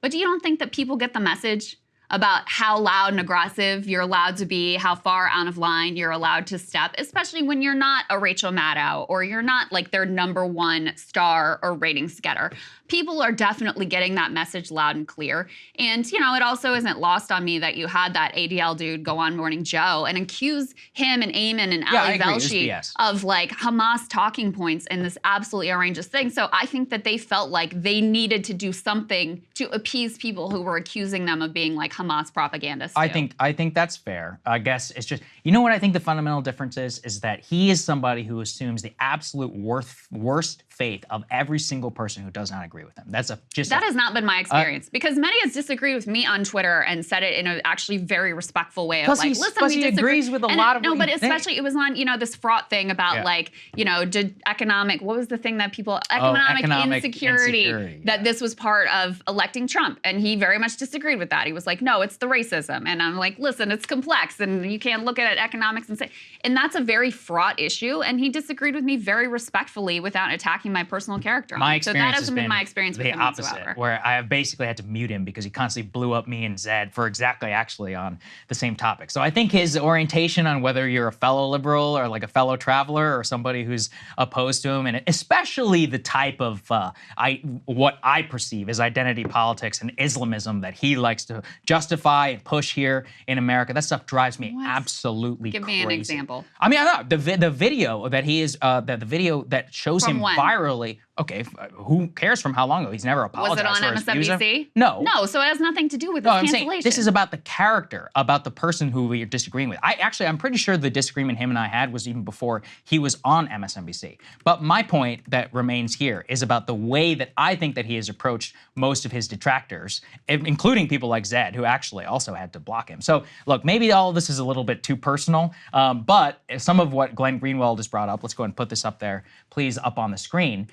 Speaker 2: But you don't think that people get the message about how loud and aggressive you're allowed to be, how far out of line you're allowed to step, especially when you're not a Rachel Maddow or you're not like their #1 star or ratings getter. People are definitely getting that message loud and clear. And, you know, it also isn't lost on me that you had that ADL dude go on Morning Joe and accuse him and Ayman and Ali Velshi of like Hamas talking points and this absolutely outrageous thing. So I think that they felt like they needed to do something to appease people who were accusing them of being like Hamas propagandists.
Speaker 1: I think that's fair. I guess it's just, you know what I think the fundamental difference is that he is somebody who assumes the absolute worst fate of every single person who does not agree with him. That
Speaker 2: has not been my experience, because Mehdi has disagreed with me on Twitter and said it in an actually very respectful way of like, listen, we disagree.
Speaker 1: Agrees with a lot of
Speaker 2: no, but especially it was on, you know, this fraught thing about like, you know, economic, what was the thing that people, economic insecurity, that this was part of electing Trump. And he very much disagreed with that. He was like, no, it's the racism. And I'm like, listen, it's complex and you can't look at it economics and say, and that's a very fraught issue. And he disagreed with me very respectfully without attacking my personal character. So that hasn't been my experience with him
Speaker 1: opposite, where I have basically had to mute him because he constantly blew up me and Zed for exactly actually on the same topic. So I think his orientation on whether you're a fellow liberal or like a fellow traveler or somebody who's opposed to him, and especially the type of what I perceive as identity politics and Islamism that he likes to justify and push here in America, that stuff drives me absolutely crazy.
Speaker 2: Give me an example.
Speaker 1: I mean, I know the video that he is the video that shows him virally. Okay, who cares from how long ago? He's never apologized.
Speaker 2: Was it on MSNBC?
Speaker 1: No.
Speaker 2: No, so it has nothing to do with this cancellation.
Speaker 1: Saying, this is about the character, about the person who we're disagreeing with. I'm pretty sure the disagreement him and I had was even before he was on MSNBC. But my point that remains here is about the way that I think that he has approached most of his detractors, including people like Zed, who actually also had to block him. So look, maybe all of this is a little bit too personal, but some of what Glenn Greenwald has brought up, let's go ahead and put this up there, please, up on the screen,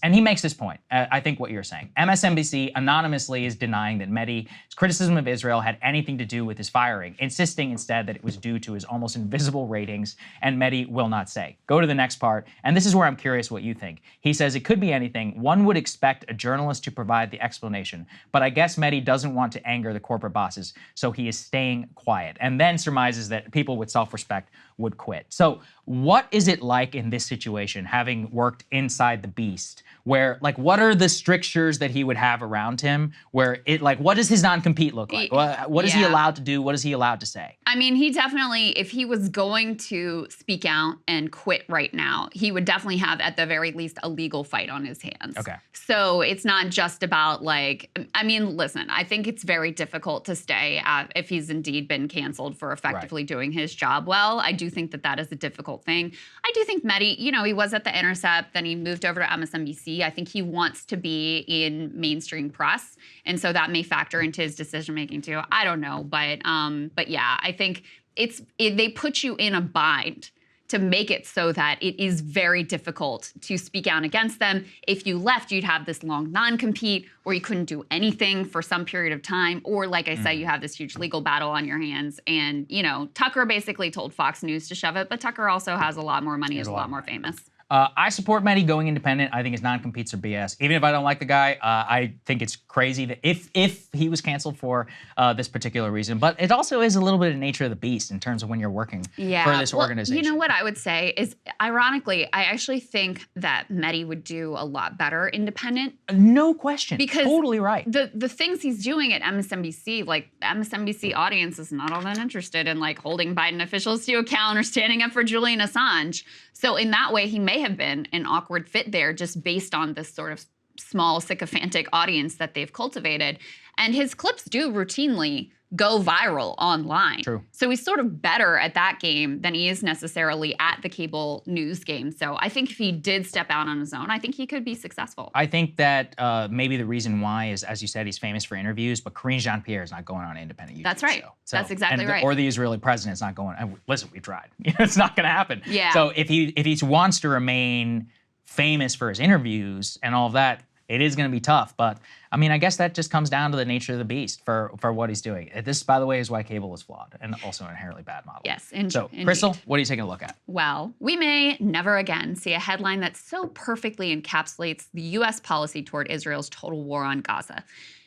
Speaker 1: and he makes this point, I think what you're saying. MSNBC anonymously is denying that Mehdi's criticism of Israel had anything to do with his firing, insisting instead that it was due to his almost invisible ratings, and Mehdi will not say. Go to the next part, and this is where I'm curious what you think. He says, it could be anything. One would expect a journalist to provide the explanation, but I guess Mehdi doesn't want to anger the corporate bosses, so he is staying quiet, and then surmises that people with self-respect would quit. So what is it like in this situation, having worked inside the beast, where, like, what are the strictures that he would have around him, where it, like, what does his non-compete look like? What is he allowed to do? What is he allowed to say?
Speaker 2: I mean, he definitely, if he was going to speak out and quit right now, he would definitely have, at the very least, a legal fight on his hands.
Speaker 1: Okay.
Speaker 2: So it's not just about, like, I mean, listen, I think it's very difficult to stay if he's indeed been canceled for effectively doing his job well. I do think that that is a difficult thing. I do think Mehdi, you know, he was at The Intercept, then he moved over to MSNBC. I think he wants to be in mainstream press, and so that may factor into his decision making too. I don't know, but yeah, I think they put you in a bind to make it so that it is very difficult to speak out against them. If you left, you'd have this long non-compete where you couldn't do anything for some period of time. Or like I said, you have this huge legal battle on your hands. And, you know, Tucker basically told Fox News to shove it, but Tucker also has a lot more money, is a lot more famous.
Speaker 1: I support Mehdi going independent. I think his non-competes are BS. Even if I don't like the guy, I think it's crazy that if he was canceled for this particular reason. But it also is a little bit of the nature of the beast in terms of when you're working for this organization.
Speaker 2: You know what I would say is, ironically, I actually think that Mehdi would do a lot better independent.
Speaker 1: No question.
Speaker 2: Because
Speaker 1: totally right.
Speaker 2: The things he's doing at MSNBC, like MSNBC audience is not all that interested in like holding Biden officials to account or standing up for Julian Assange. So in that way, he may have been an awkward fit there just based on this sort of small sycophantic audience that they've cultivated. And his clips do routinely go viral online.
Speaker 1: True.
Speaker 2: So he's sort of better at that game than he is necessarily at the cable news game. So I think if he did step out on his own, I think he could be successful.
Speaker 1: I think that maybe the reason why is, as you said, he's famous for interviews, but Karine Jean-Pierre is not going on an independent YouTube
Speaker 2: That's right.
Speaker 1: show.
Speaker 2: That's exactly right.
Speaker 1: Or the Israeli president's not going. Listen, we tried. It's not going to happen.
Speaker 2: Yeah.
Speaker 1: So if he wants to remain famous for his interviews and all of that, it is going to be tough. But I mean, I guess that just comes down to the nature of the beast for what he's doing. This, by the way, is why cable is flawed and also an inherently bad model.
Speaker 2: Yes.
Speaker 1: So, Krystal, what are you taking a look at?
Speaker 2: Well, we may never again see a headline that so perfectly encapsulates the U.S. policy toward Israel's total war on Gaza.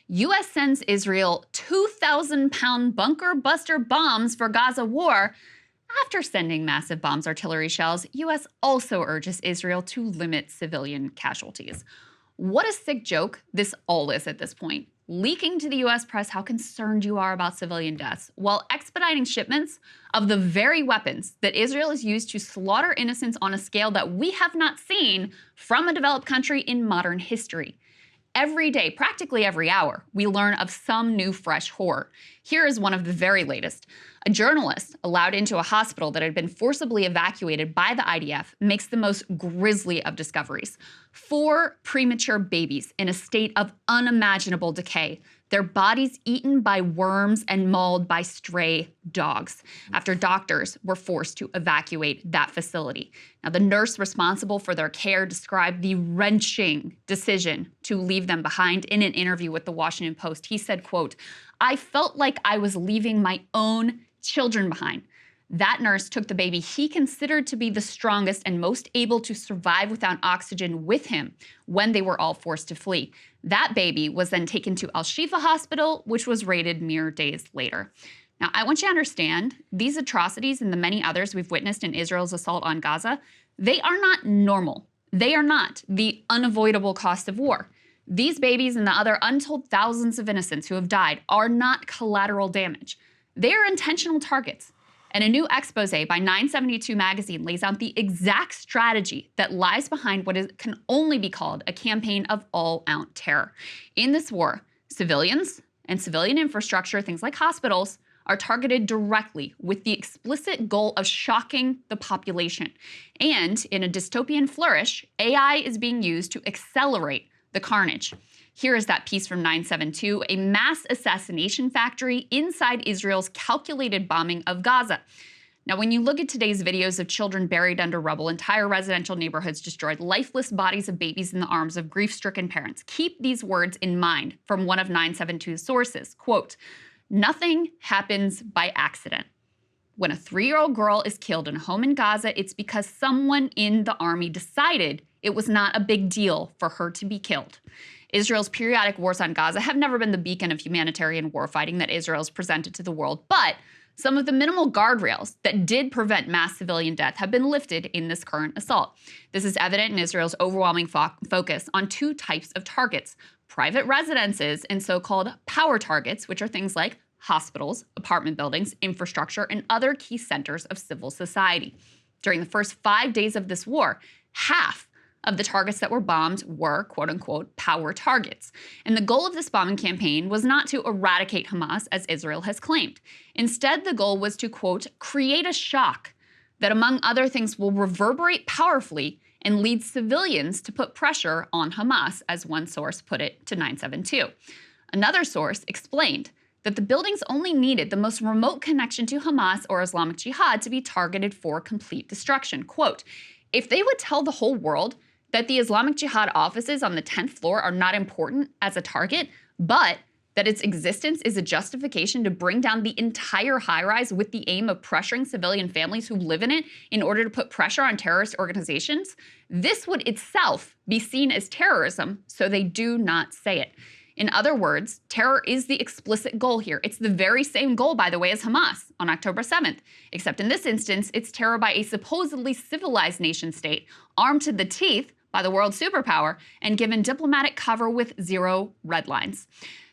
Speaker 2: U.S. sends Israel 2,000-pound bunker buster bombs for Gaza war. After sending massive bombs artillery shells, U.S. also urges Israel to limit civilian casualties. What a sick joke this all is at this point. Leaking to the U.S. press how concerned you are about civilian deaths, while expediting shipments of the very weapons that Israel has used to slaughter innocents on a scale that we have not seen from a developed country in modern history. Every day, practically every hour, we learn of some new fresh horror. Here is one of the very latest. A journalist allowed into a hospital that had been forcibly evacuated by the IDF makes the most grisly of discoveries. 4 premature babies in a state of unimaginable decay, their bodies eaten by worms and mauled by stray dogs after doctors were forced to evacuate that facility. Now, the nurse responsible for their care described the wrenching decision to leave them behind in an interview with the Washington Post. He said, quote, "I felt like I was leaving my own children behind." That nurse took the baby he considered to be the strongest and most able to survive without oxygen with him when they were all forced to flee. That baby was then taken to Al-Shifa Hospital, which was raided mere days later. Now, I want you to understand, these atrocities and the many others we've witnessed in Israel's assault on Gaza, they are not normal. They are not the unavoidable cost of war. These babies and the other untold thousands of innocents who have died are not collateral damage. They are intentional targets. And a new expose by 972 magazine lays out the exact strategy that lies behind what can only be called a campaign of all-out terror. In this war, civilians and civilian infrastructure, things like hospitals, are targeted directly with the explicit goal of shocking the population. And in a dystopian flourish, AI is being used to accelerate the carnage. Here is that piece from 972, a mass assassination factory inside Israel's calculated bombing of Gaza. Now, when you look at today's videos of children buried under rubble, entire residential neighborhoods destroyed, lifeless bodies of babies in the arms of grief-stricken parents, keep these words in mind from one of 972's sources. Quote, "Nothing happens by accident. When a 3-year-old girl is killed in a home in Gaza, it's because someone in the army decided it was not a big deal for her to be killed." Israel's periodic wars on Gaza have never been the beacon of humanitarian warfighting that Israel's presented to the world, but some of the minimal guardrails that did prevent mass civilian death have been lifted in this current assault. This is evident in Israel's overwhelming focus on 2 types of targets: private residences and so-called power targets, which are things like hospitals, apartment buildings, infrastructure, and other key centers of civil society. During the first 5 days of this war, half of the targets that were bombed were, quote-unquote, power targets. And the goal of this bombing campaign was not to eradicate Hamas, as Israel has claimed. Instead, the goal was to, quote, create a shock that, among other things, will reverberate powerfully and lead civilians to put pressure on Hamas, as one source put it to 972. Another source explained that the buildings only needed the most remote connection to Hamas or Islamic Jihad to be targeted for complete destruction. Quote, if they would tell the whole world that the Islamic Jihad offices on the 10th floor are not important as a target, but that its existence is a justification to bring down the entire high-rise with the aim of pressuring civilian families who live in it in order to put pressure on terrorist organizations, this would itself be seen as terrorism, so they do not say it. In other words, terror is the explicit goal here. It's the very same goal, by the way, as Hamas on October 7th, except in this instance, it's terror by a supposedly civilized nation state armed to the teeth by the world superpower and given diplomatic cover with zero red lines.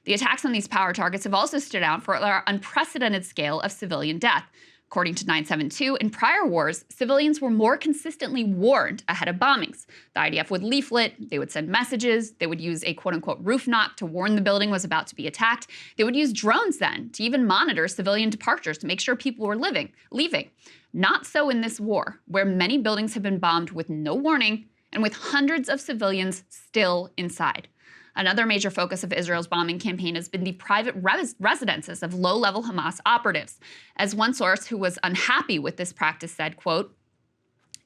Speaker 2: The attacks on these power targets have also stood out for their unprecedented scale of civilian death. According to 972, in prior wars, civilians were more consistently warned ahead of bombings. The IDF would leaflet, they would send messages, they would use a quote-unquote roof knock to warn the building was about to be attacked. They would use drones then to even monitor civilian departures to make sure people were leaving. Not so in this war, where many buildings have been bombed with no warning and with hundreds of civilians still inside. Another major focus of Israel's bombing campaign has been the private residences of low-level Hamas operatives. As one source who was unhappy with this practice said, quote,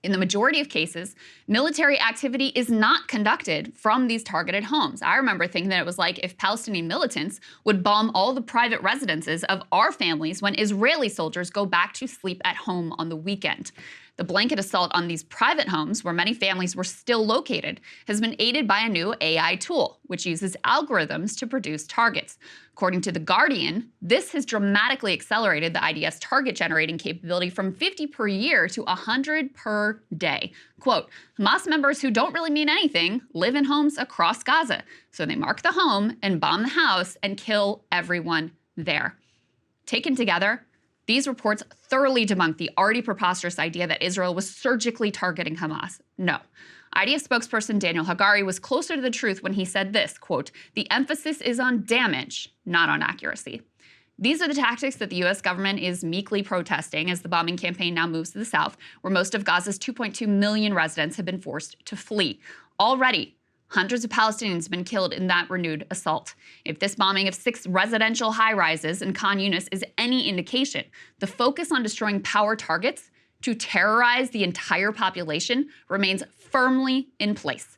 Speaker 2: in the majority of cases, military activity is not conducted from these targeted homes. I remember thinking that it was like if Palestinian militants would bomb all the private residences of our families when Israeli soldiers go back to sleep at home on the weekend. The blanket assault on these private homes, where many families were still located, has been aided by a new AI tool, which uses algorithms to produce targets. According to The Guardian, this has dramatically accelerated the IDF's target generating capability from 50 per year to 100 per day. Quote, Hamas members who don't really mean anything live in homes across Gaza, so they mark the home and bomb the house and kill everyone there. Taken together, these reports thoroughly debunk the already preposterous idea that Israel was surgically targeting Hamas. No. IDF spokesperson Daniel Hagari was closer to the truth when he said this, quote, the emphasis is on damage, not on accuracy. These are the tactics that the U.S. government is meekly protesting as the bombing campaign now moves to the south, where most of Gaza's 2.2 million residents have been forced to flee. Already, hundreds of Palestinians have been killed in that renewed assault. If this bombing of 6 residential high-rises in Khan Yunis is any indication, the focus on destroying power targets to terrorize the entire population remains firmly in place.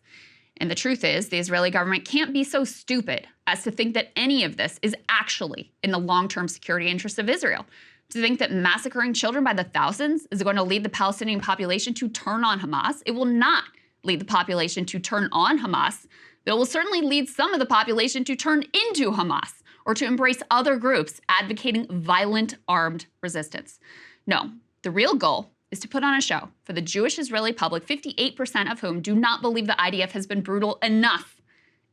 Speaker 2: And the truth is, the Israeli government can't be so stupid as to think that any of this is actually in the long-term security interests of Israel. To think that massacring children by the thousands is going to lead the Palestinian population to turn on Hamas, it will not lead the population to turn on Hamas, but it will certainly lead some of the population to turn into Hamas or to embrace other groups advocating violent armed resistance. No, the real goal is to put on a show for the Jewish Israeli public, 58% of whom do not believe the IDF has been brutal enough,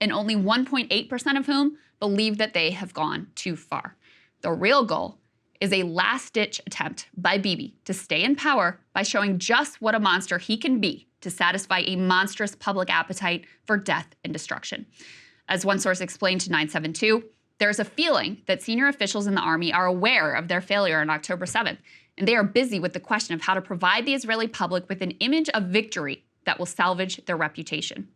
Speaker 2: and only 1.8% of whom believe that they have gone too far. The real goal is a last-ditch attempt by Bibi to stay in power by showing just what a monster he can be to satisfy a monstrous public appetite for death and destruction. As one source explained to 972, there's a feeling that senior officials in the army are aware of their failure on October 7th, and they are busy with the question of how to provide the Israeli public with an image of victory that will salvage their reputation.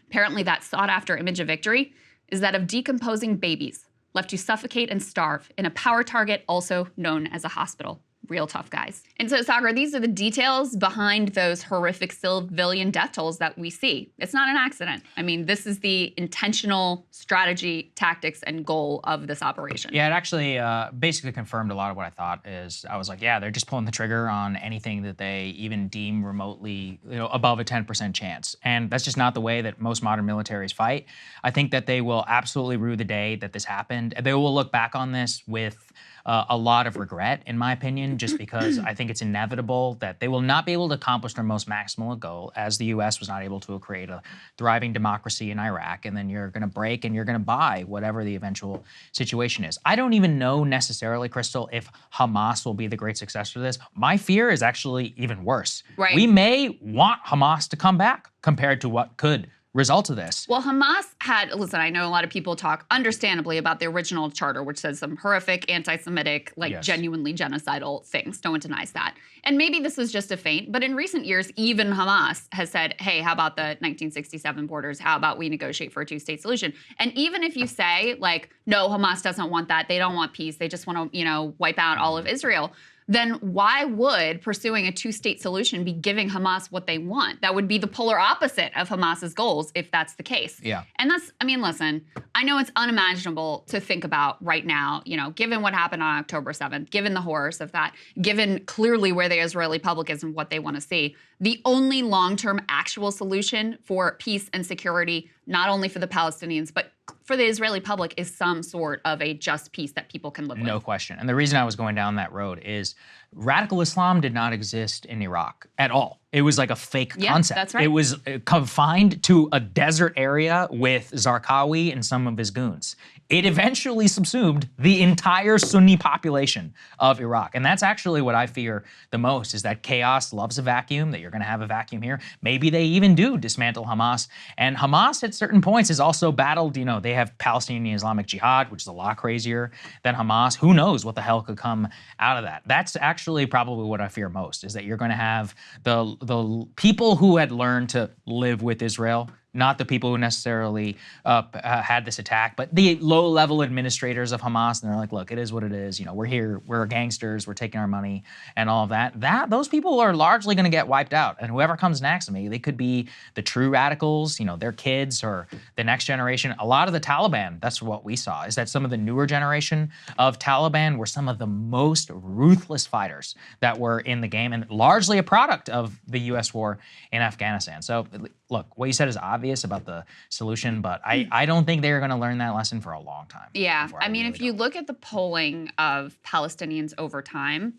Speaker 2: Apparently, that sought-after image of victory is that of decomposing babies left to suffocate and starve in a power target also known as a hospital. Real tough guys. And so, Saagar, these are the details behind those horrific civilian death tolls that we see. It's not an accident. I mean, this is the intentional strategy, tactics, and goal of this operation.
Speaker 1: Yeah, it actually basically confirmed a lot of what I thought. I was like, yeah, they're just pulling the trigger on anything that they even deem remotely, above a 10% chance. And that's just not the way that most modern militaries fight. I think that they will absolutely rue the day that this happened. They will look back on this with a lot of regret, in my opinion, just because I think it's inevitable that they will not be able to accomplish their most maximal goal, as the U.S. was not able to create a thriving democracy in Iraq, and then you're going to break and you're going to buy whatever the eventual situation is. I don't even know necessarily, Krystal, if Hamas will be the great successor to this. My fear is actually even worse.
Speaker 2: Right.
Speaker 1: We may want Hamas to come back compared to what could result of this.
Speaker 2: Well, Hamas had, listen, I know a lot of people talk understandably about the original charter, which says some horrific anti-Semitic, like genuinely genocidal things. No one denies that. And maybe this was just a feint, but in recent years, even Hamas has said, hey, how about the 1967 borders? How about we negotiate for a two-state solution? And even if you say, like, no, Hamas doesn't want that, they don't want peace, they just want to, you know, wipe out all of Israel, then why would pursuing a two-state solution be giving Hamas what they want? That would be the polar opposite of Hamas's goals if that's the case.
Speaker 1: Yeah.
Speaker 2: And that's, I mean, listen, I know it's unimaginable to think about right now, you know, given what happened on October 7th, given the horrors of that, given clearly where the Israeli public is and what they want to see, the only long-term actual solution for peace and security, not only for the Palestinians, but for the Israeli public, is some sort of a just peace that people can live with.
Speaker 1: No question. And the reason I was going down that road is radical Islam did not exist in Iraq at all. It was like a fake concept.
Speaker 2: That's right.
Speaker 1: It was confined to a desert area with Zarqawi and some of his goons. It eventually subsumed the entire Sunni population of Iraq. And that's actually what I fear the most, is that chaos loves a vacuum, that you're going to have a vacuum here. Maybe they even do dismantle Hamas. And Hamas at certain points has also battled, you know, they have Palestinian Islamic Jihad, which is a lot crazier than Hamas. Who knows what the hell could come out of that? That's actually probably what I fear most, is that you're going to have the people who had learned to live with Israel, not the people who necessarily had this attack, but the low-level administrators of Hamas, and they're like, look, it is what it is. You know, we're here, we're gangsters, we're taking our money and all of that. Those people are largely going to get wiped out. And whoever comes next, maybe they could be the true radicals, you know, their kids or the next generation. A lot of the Taliban, that's what we saw, is that some of the newer generation of Taliban were some of the most ruthless fighters that were in the game, and largely a product of the U.S. war in Afghanistan. So look, what you said is obvious about the solution, but I don't think they're going to learn that lesson for a long time.
Speaker 2: Yeah, I mean, if you look at the polling of Palestinians over time,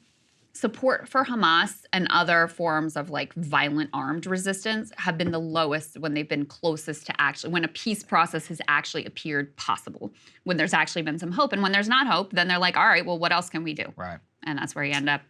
Speaker 2: support for Hamas and other forms of like violent armed resistance have been the lowest when they've been closest to actually, when a peace process has actually appeared possible, when there's actually been some hope. And when there's not hope, then they're like, all right, well, what else can we do?
Speaker 1: Right.
Speaker 2: And that's where you end up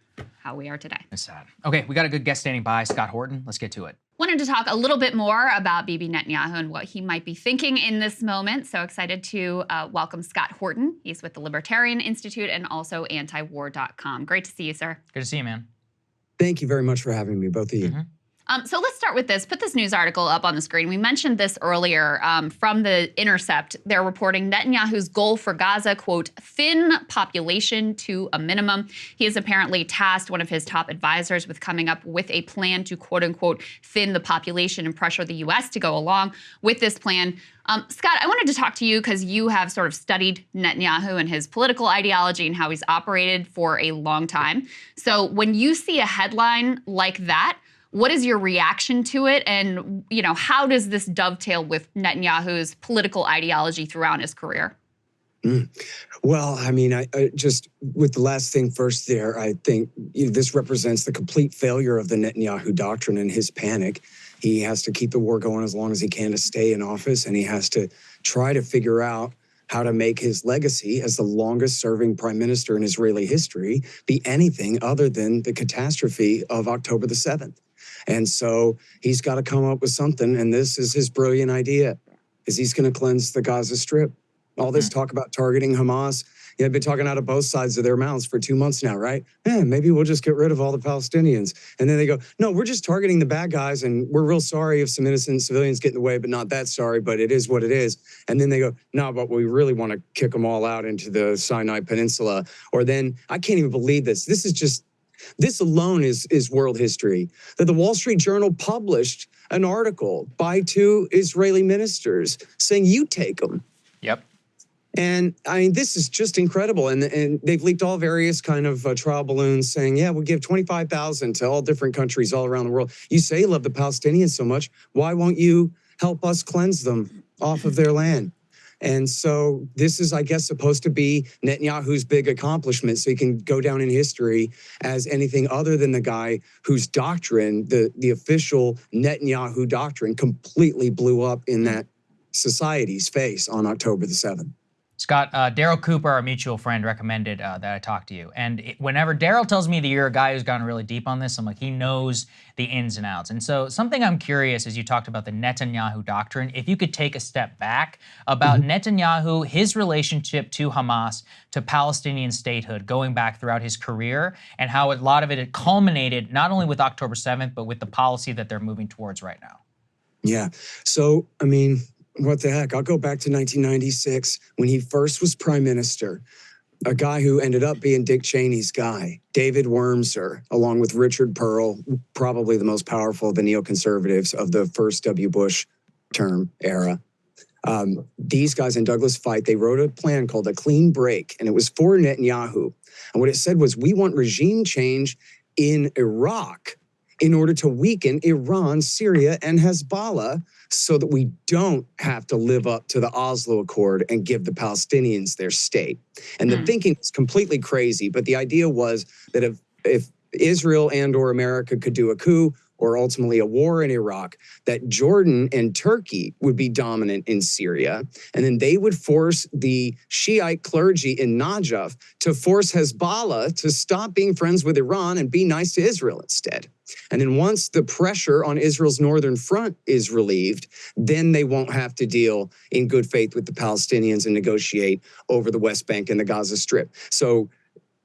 Speaker 2: how we are today.
Speaker 1: It's sad. Okay, we got a good guest standing by, Scott Horton. Let's get to it.
Speaker 2: Wanted to talk a little bit more about Bibi Netanyahu and what he might be thinking in this moment. So excited to welcome Scott Horton. He's with the Libertarian Institute and also antiwar.com. Great to see you, sir.
Speaker 1: Good to see you, man.
Speaker 15: Thank you very much for having me, both of you.
Speaker 2: So let's start with this. Put this news article up on the screen. We mentioned this earlier from The Intercept. They're reporting Netanyahu's goal for Gaza, quote, thin population to a minimum. He has apparently tasked one of his top advisors with coming up with a plan to, quote unquote, thin the population and pressure the U.S. to go along with this plan. Scott, I wanted to talk to you because you have sort of studied Netanyahu and his political ideology and how he's operated for a long time. So when you see a headline like that, what is your reaction to it? And, you know, how does this dovetail with Netanyahu's political ideology throughout his career?
Speaker 15: Well, I mean, I just with the last thing first there, I think this represents the complete failure of the Netanyahu doctrine and his panic. He has to keep the war going as long as he can to stay in office, and he has to try to figure out how to make his legacy as the longest serving prime minister in Israeli history be anything other than the catastrophe of October the 7th. And so he's got to come up with something, and this is his brilliant idea, is he's going to cleanse the Gaza Strip. All this talk about targeting Hamas, they've been talking out of both sides of their mouths for 2 months now, right? Maybe we'll just get rid of all the Palestinians. And then they go, no, we're just targeting the bad guys, and we're real sorry if some innocent civilians get in the way, but not that sorry, but it is what it is. And then they go, no, but we really want to kick them all out into the Sinai Peninsula. Or then, I can't even believe this. This alone is world history. That the Wall Street Journal published an article by 2 Israeli ministers saying, you take them.
Speaker 1: Yep.
Speaker 15: And I mean, this is just incredible. And they've leaked all various kind of trial balloons saying, yeah, we'll give 25,000 to all different countries all around the world. You say you love the Palestinians so much. Why won't you help us cleanse them off of their land? And so this is, I guess, supposed to be Netanyahu's big accomplishment, so he can go down in history as anything other than the guy whose doctrine, the official Netanyahu doctrine, completely blew up in that society's face on October the 7th.
Speaker 1: Scott, Daryl Cooper, our mutual friend, recommended that I talk to you. And whenever Daryl tells me that you're a guy who's gotten really deep on this, I'm like, he knows the ins and outs. And so something I'm curious, as you talked about the Netanyahu doctrine, if you could take a step back about Netanyahu, his relationship to Hamas, to Palestinian statehood, going back throughout his career, and how a lot of it had culminated not only with October 7th, but with the policy that they're moving towards right now.
Speaker 15: Yeah. So, I mean, what the heck? I'll go back to 1996 when he first was prime minister. A guy who ended up being Dick Cheney's guy, David Wurmser, along with Richard Pearl, probably the most powerful of the neoconservatives of the first W. Bush term era. These guys in Douglas Fight, they wrote a plan called a clean break, and it was for Netanyahu. And what it said was, we want regime change in Iraq in order to weaken Iran, Syria, and Hezbollah so that we don't have to live up to the Oslo Accord and give the Palestinians their state. And the thinking is completely crazy, but the idea was that if Israel and or America could do a coup or ultimately a war in Iraq, that Jordan and Turkey would be dominant in Syria, and then they would force the Shiite clergy in Najaf to force Hezbollah to stop being friends with Iran and be nice to Israel instead. And then once the pressure on Israel's northern front is relieved, then they won't have to deal in good faith with the Palestinians and negotiate over the West Bank and the Gaza Strip. So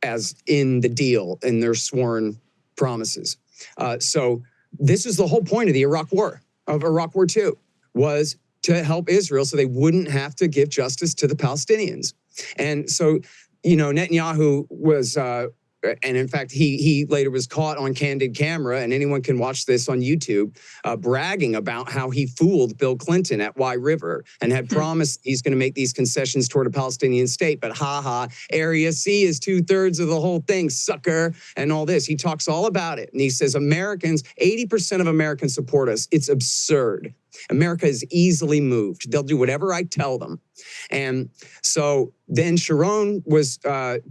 Speaker 15: as in the deal, in their sworn promises. So this is the whole point of the Iraq War, of Iraq War II, was to help Israel so they wouldn't have to give justice to the Palestinians. And so, you know, Netanyahu was, and in fact, he later was caught on candid camera, and anyone can watch this on YouTube, bragging about how he fooled Bill Clinton at Wye River and had promised he's going to make these concessions toward a Palestinian state. But Area C is 2/3 of the whole thing, sucker, and all this. He talks all about it. And he says, Americans, 80% of Americans support us. It's absurd. America is easily moved. They'll do whatever I tell them. And so then Sharon was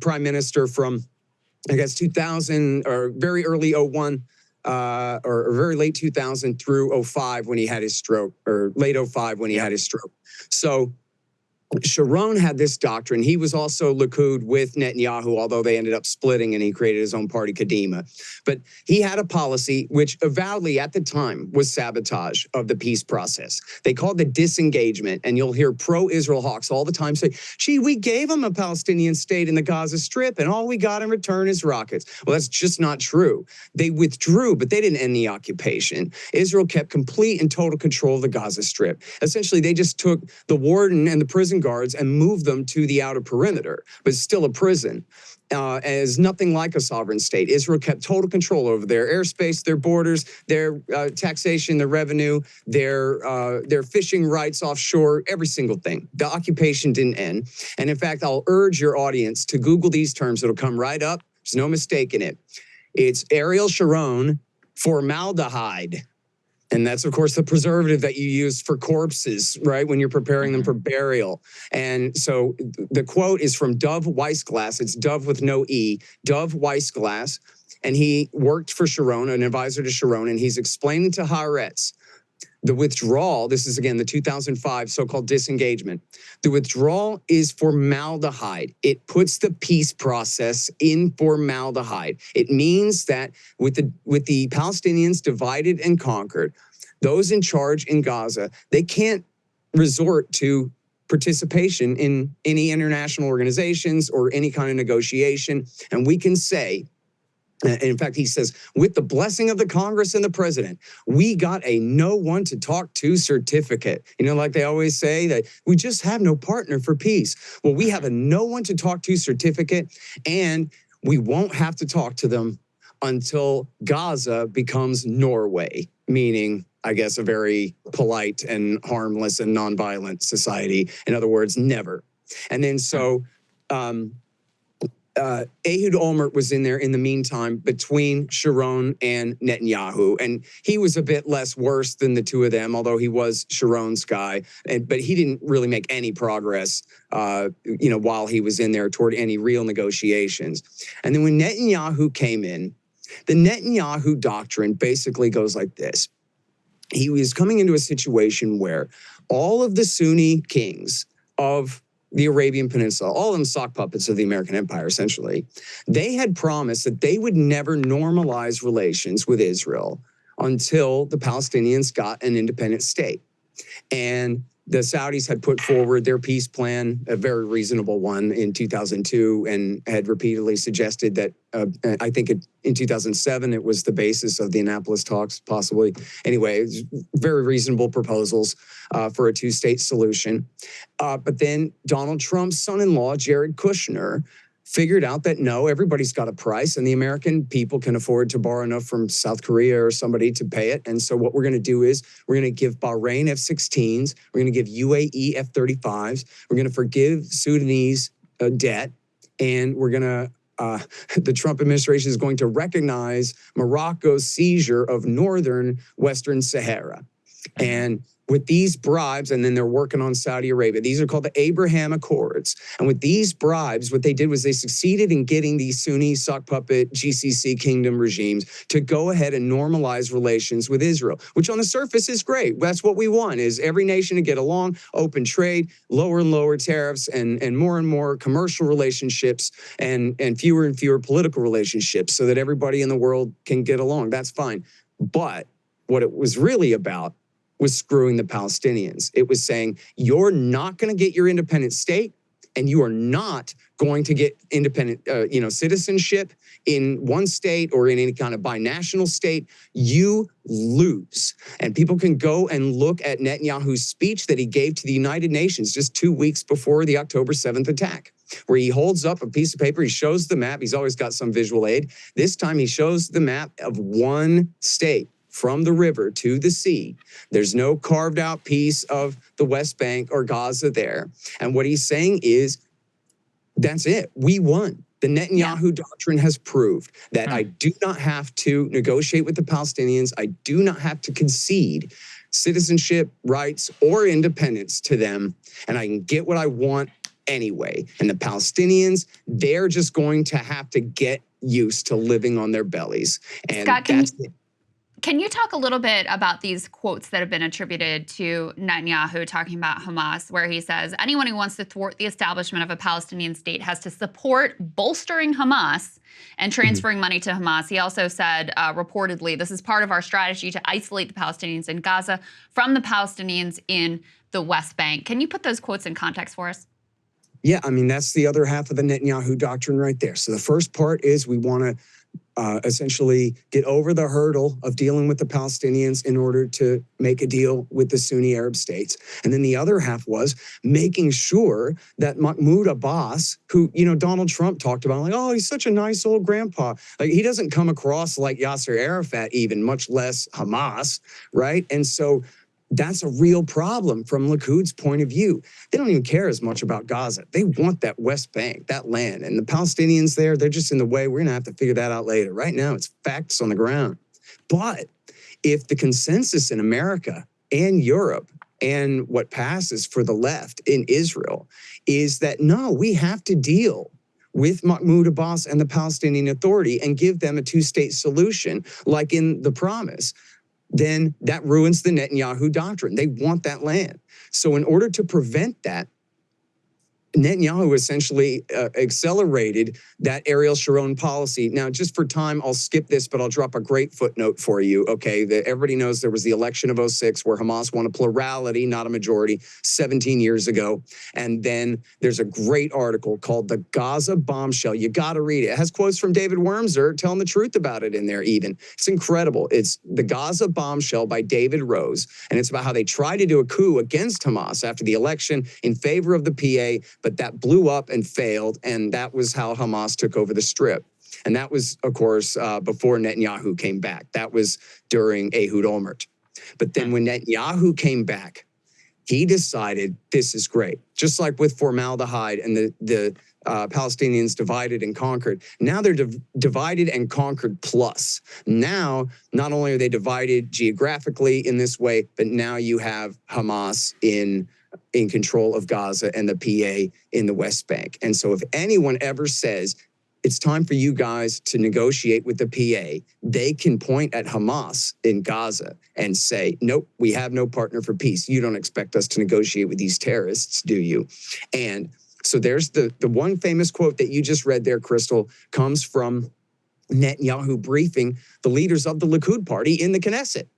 Speaker 15: prime minister from, I guess, 2000 or very early 01 or very late 2000 through 05 when he had his stroke, or late 05 when he had his stroke. So Sharon had this doctrine. He was also Likud with Netanyahu, although they ended up splitting and he created his own party, Kadima. But he had a policy which avowedly at the time was sabotage of the peace process. They called it disengagement, and you'll hear pro-Israel hawks all the time say, gee, we gave them a Palestinian state in the Gaza Strip and all we got in return is rockets. Well, that's just not true. They withdrew, but they didn't end the occupation. Israel kept complete and total control of the Gaza Strip. Essentially, they just took the warden and the prison guards and moved them to the outer perimeter, but it's still a prison. As nothing like a sovereign state. Israel kept total control over their airspace, their borders, their taxation, their revenue, their fishing rights offshore, every single thing. The occupation didn't end. And in fact, I'll urge your audience to Google these terms. It'll come right up. There's no mistake in it. It's Ariel Sharon formaldehyde. And that's, of course, the preservative that you use for corpses, right, when you're preparing them for burial. And so the quote is from Dov Weissglass. It's Dov with no E, Dov Weissglass. And he worked for Sharon, an advisor to Sharon, and he's explaining to Haaretz the withdrawal. This is, again, the 2005 so-called disengagement. The withdrawal is formaldehyde. It puts the peace process in formaldehyde. It means that with the Palestinians divided and conquered, those in charge in Gaza, they can't resort to participation in any international organizations or any kind of negotiation. And we can say, in fact, he says, with the blessing of the Congress and the president, we got a no one to talk to certificate. You know, like they always say that we just have no partner for peace. Well, we have a no one to talk to certificate, and we won't have to talk to them until Gaza becomes Norway, meaning, I guess, a very polite and harmless and nonviolent society. In other words, never. And then so Ehud Olmert was in there in the meantime between Sharon and Netanyahu. And he was a bit less worse than the two of them, although he was Sharon's guy. But he didn't really make any progress, while he was in there toward any real negotiations. And then when Netanyahu came in, the Netanyahu doctrine basically goes like this. He was coming into a situation where all of the Sunni kings of the Arabian Peninsula, all of them sock puppets of the American empire, essentially, they had promised that they would never normalize relations with Israel until the Palestinians got an independent state. And the Saudis had put forward their peace plan, a very reasonable one, in 2002, and had repeatedly suggested that, I think in 2007, it was the basis of the Annapolis talks, possibly. Anyway, it was very reasonable proposals for a two-state solution. But then Donald Trump's son-in-law, Jared Kushner, figured out that no, everybody's got a price and the American people can afford to borrow enough from South Korea or somebody to pay it. And so what we're going to do is we're going to give Bahrain F-16s, we're going to give UAE F-35s, we're going to forgive Sudanese debt, and we're going to the Trump administration is going to recognize Morocco's seizure of northern Western Sahara. And with these bribes, and then they're working on Saudi Arabia. These are called the Abraham Accords. And with these bribes, what they did was they succeeded in getting these Sunni sock puppet GCC kingdom regimes to go ahead and normalize relations with Israel, which on the surface is great. That's what we want, is every nation to get along, open trade, lower and lower tariffs, and more commercial relationships, and fewer political relationships, so that everybody in the world can get along. That's fine. But what it was really about was screwing the Palestinians. It was saying, you're not going to get your independent state, and you are not going to get independent citizenship in one state or in any kind of binational state. You lose. And people can go and look at Netanyahu's speech that he gave to the United Nations just 2 weeks before the October 7th attack, where he holds up a piece of paper, he shows the map, he's always got some visual aid. This time he shows the map of one state, from the river to the sea. There's no carved out piece of the West Bank or Gaza there. And what he's saying is, that's it. We won. The Netanyahu doctrine has proved that I do not have to negotiate with the Palestinians. I do not have to concede citizenship, rights, or independence to them. And I can get what I want anyway. And the Palestinians, they're just going to have to get used to living on their bellies. And
Speaker 2: Scott,
Speaker 15: that's it.
Speaker 2: Can you talk a little bit about these quotes that have been attributed to Netanyahu talking about Hamas, where he says, anyone who wants to thwart the establishment of a Palestinian state has to support bolstering Hamas and transferring money to Hamas. He also said, reportedly, this is part of our strategy to isolate the Palestinians in Gaza from the Palestinians in the West Bank. Can you put those quotes in context for us?
Speaker 15: Yeah, I mean, that's the other half of the Netanyahu doctrine right there. So the first part is we want to essentially get over the hurdle of dealing with the Palestinians in order to make a deal with the Sunni Arab states. And then the other half was making sure that Mahmoud Abbas, who, Donald Trump talked about, like, oh, he's such a nice old grandpa. Like, he doesn't come across like Yasser Arafat even, much less Hamas, right? And so that's a real problem from Likud's point of view. They don't even care as much about Gaza. They want that West Bank, that land. And the Palestinians there, they're just in the way. We're going to have to figure that out later. Right now, it's facts on the ground. But if the consensus in America and Europe and what passes for the left in Israel is that, no, we have to deal with Mahmoud Abbas and the Palestinian Authority and give them a two-state solution, like in the promise, then that ruins the Netanyahu doctrine. They want that land. So in order to prevent that, Netanyahu essentially accelerated that Ariel Sharon policy. Now, just for time, I'll skip this, but I'll drop a great footnote for you, okay? Everybody knows there was the election of 2006 where Hamas won a plurality, not a majority, 17 years ago. And then there's a great article called The Gaza Bombshell. You got to read it. It has quotes from David Wormser telling the truth about it in there even. It's incredible. It's The Gaza Bombshell by David Rose. And it's about how they tried to do a coup against Hamas after the election in favor of the PA, but that blew up and failed, and that was how Hamas took over the Strip. And that was, of course, before Netanyahu came back. That was during Ehud Olmert. But then when Netanyahu came back, he decided this is great. Just like with formaldehyde and the Palestinians divided and conquered. Now they're divided and conquered plus. Now, not only are they divided geographically in this way, but now you have Hamas in control of Gaza and the PA in the West Bank. And so if anyone ever says it's time for you guys to negotiate with the PA, they can point at Hamas in Gaza and say, nope, we have no partner for peace. You don't expect us to negotiate with these terrorists, do you? And So there's the one famous quote that you just read there, Krystal, comes from Netanyahu briefing the leaders of the Likud party in the Knesset.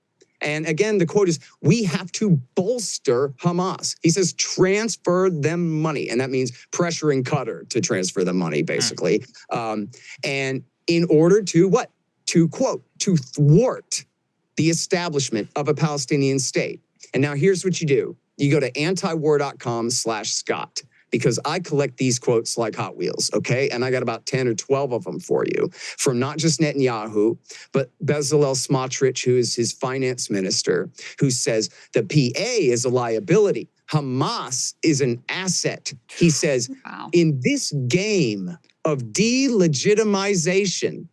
Speaker 15: And again, the quote is, we have to bolster Hamas. He says, transfer them money. And that means pressuring Qatar to transfer the money, basically. And in order to what? To quote, to thwart the establishment of a Palestinian state. And now here's what you do. You go to antiwar.com/Scott, because I collect these quotes like Hot Wheels, okay? And I got about 10 or 12 of them for you from not just Netanyahu, but Bezalel Smotrich, who is his finance minister, who says the PA is a liability. Hamas is an asset. He says, in this game of delegitimization,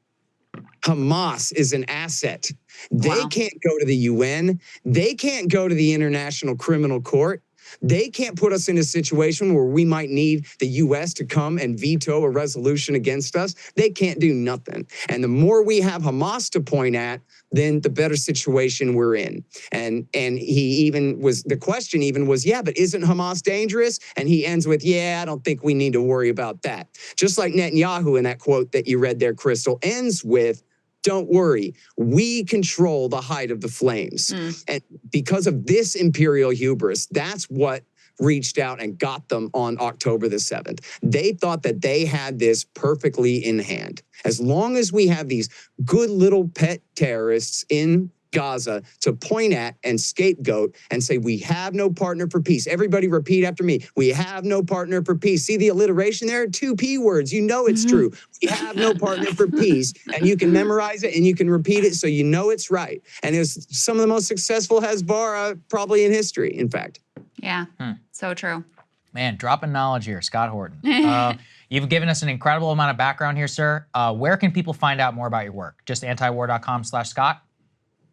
Speaker 15: Hamas is an asset. They can't go to the UN. They can't go to the International Criminal Court. They can't put us in a situation where we might need the U.S. to come and veto a resolution against us. They can't do nothing. And the more we have Hamas to point at, then the better situation we're in. And the question was, yeah, but isn't Hamas dangerous? And he ends with, yeah, I don't think we need to worry about that. Just like Netanyahu in that quote that you read there, Krystal, ends with, don't worry, we control the height of the flames. And because of this imperial hubris, that's what reached out and got them on October the 7th. They thought that they had this perfectly in hand. As long as we have these good little pet terrorists in Gaza to point at and scapegoat and say, we have no partner for peace. Everybody repeat after me. We have no partner for peace. See the alliteration there? 2 P words. You know it's true. We have no partner for peace. And you can memorize it and you can repeat it so you know it's right. And it's some of the most successful Hezbollah probably in history, in fact.
Speaker 2: Yeah, so true.
Speaker 1: Man, dropping knowledge here, Scott Horton. You've given us an incredible amount of background here, sir. Where can people find out more about your work? Just antiwar.com/Scott?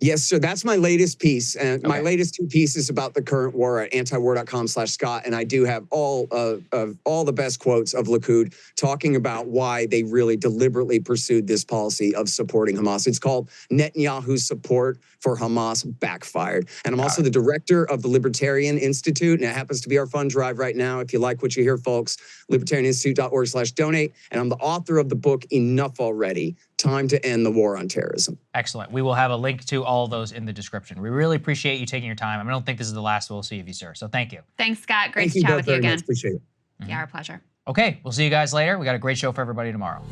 Speaker 15: Yes, sir. That's my latest piece. And my latest 2 pieces about the current war at antiwar.com/Scott. And I do have all the best quotes of Likud talking about why they really deliberately pursued this policy of supporting Hamas. It's called Netanyahu's support for Hamas backfired. And I'm also the director of the Libertarian Institute. And it happens to be our fund drive right now. If you like what you hear, folks, libertarianinstitute.org/donate. And I'm the author of the book, Enough Already, Time to End the War on Terrorism.
Speaker 1: Excellent. We will have a link to all of those in the description. We really appreciate you taking your time. I don't think this is the last we'll see of you, sir. So thank you.
Speaker 2: Thanks, Scott. Great to chat with you again.
Speaker 15: Appreciate it.
Speaker 2: Yeah, our pleasure.
Speaker 1: Okay, we'll see you guys later. We got a great show for everybody tomorrow.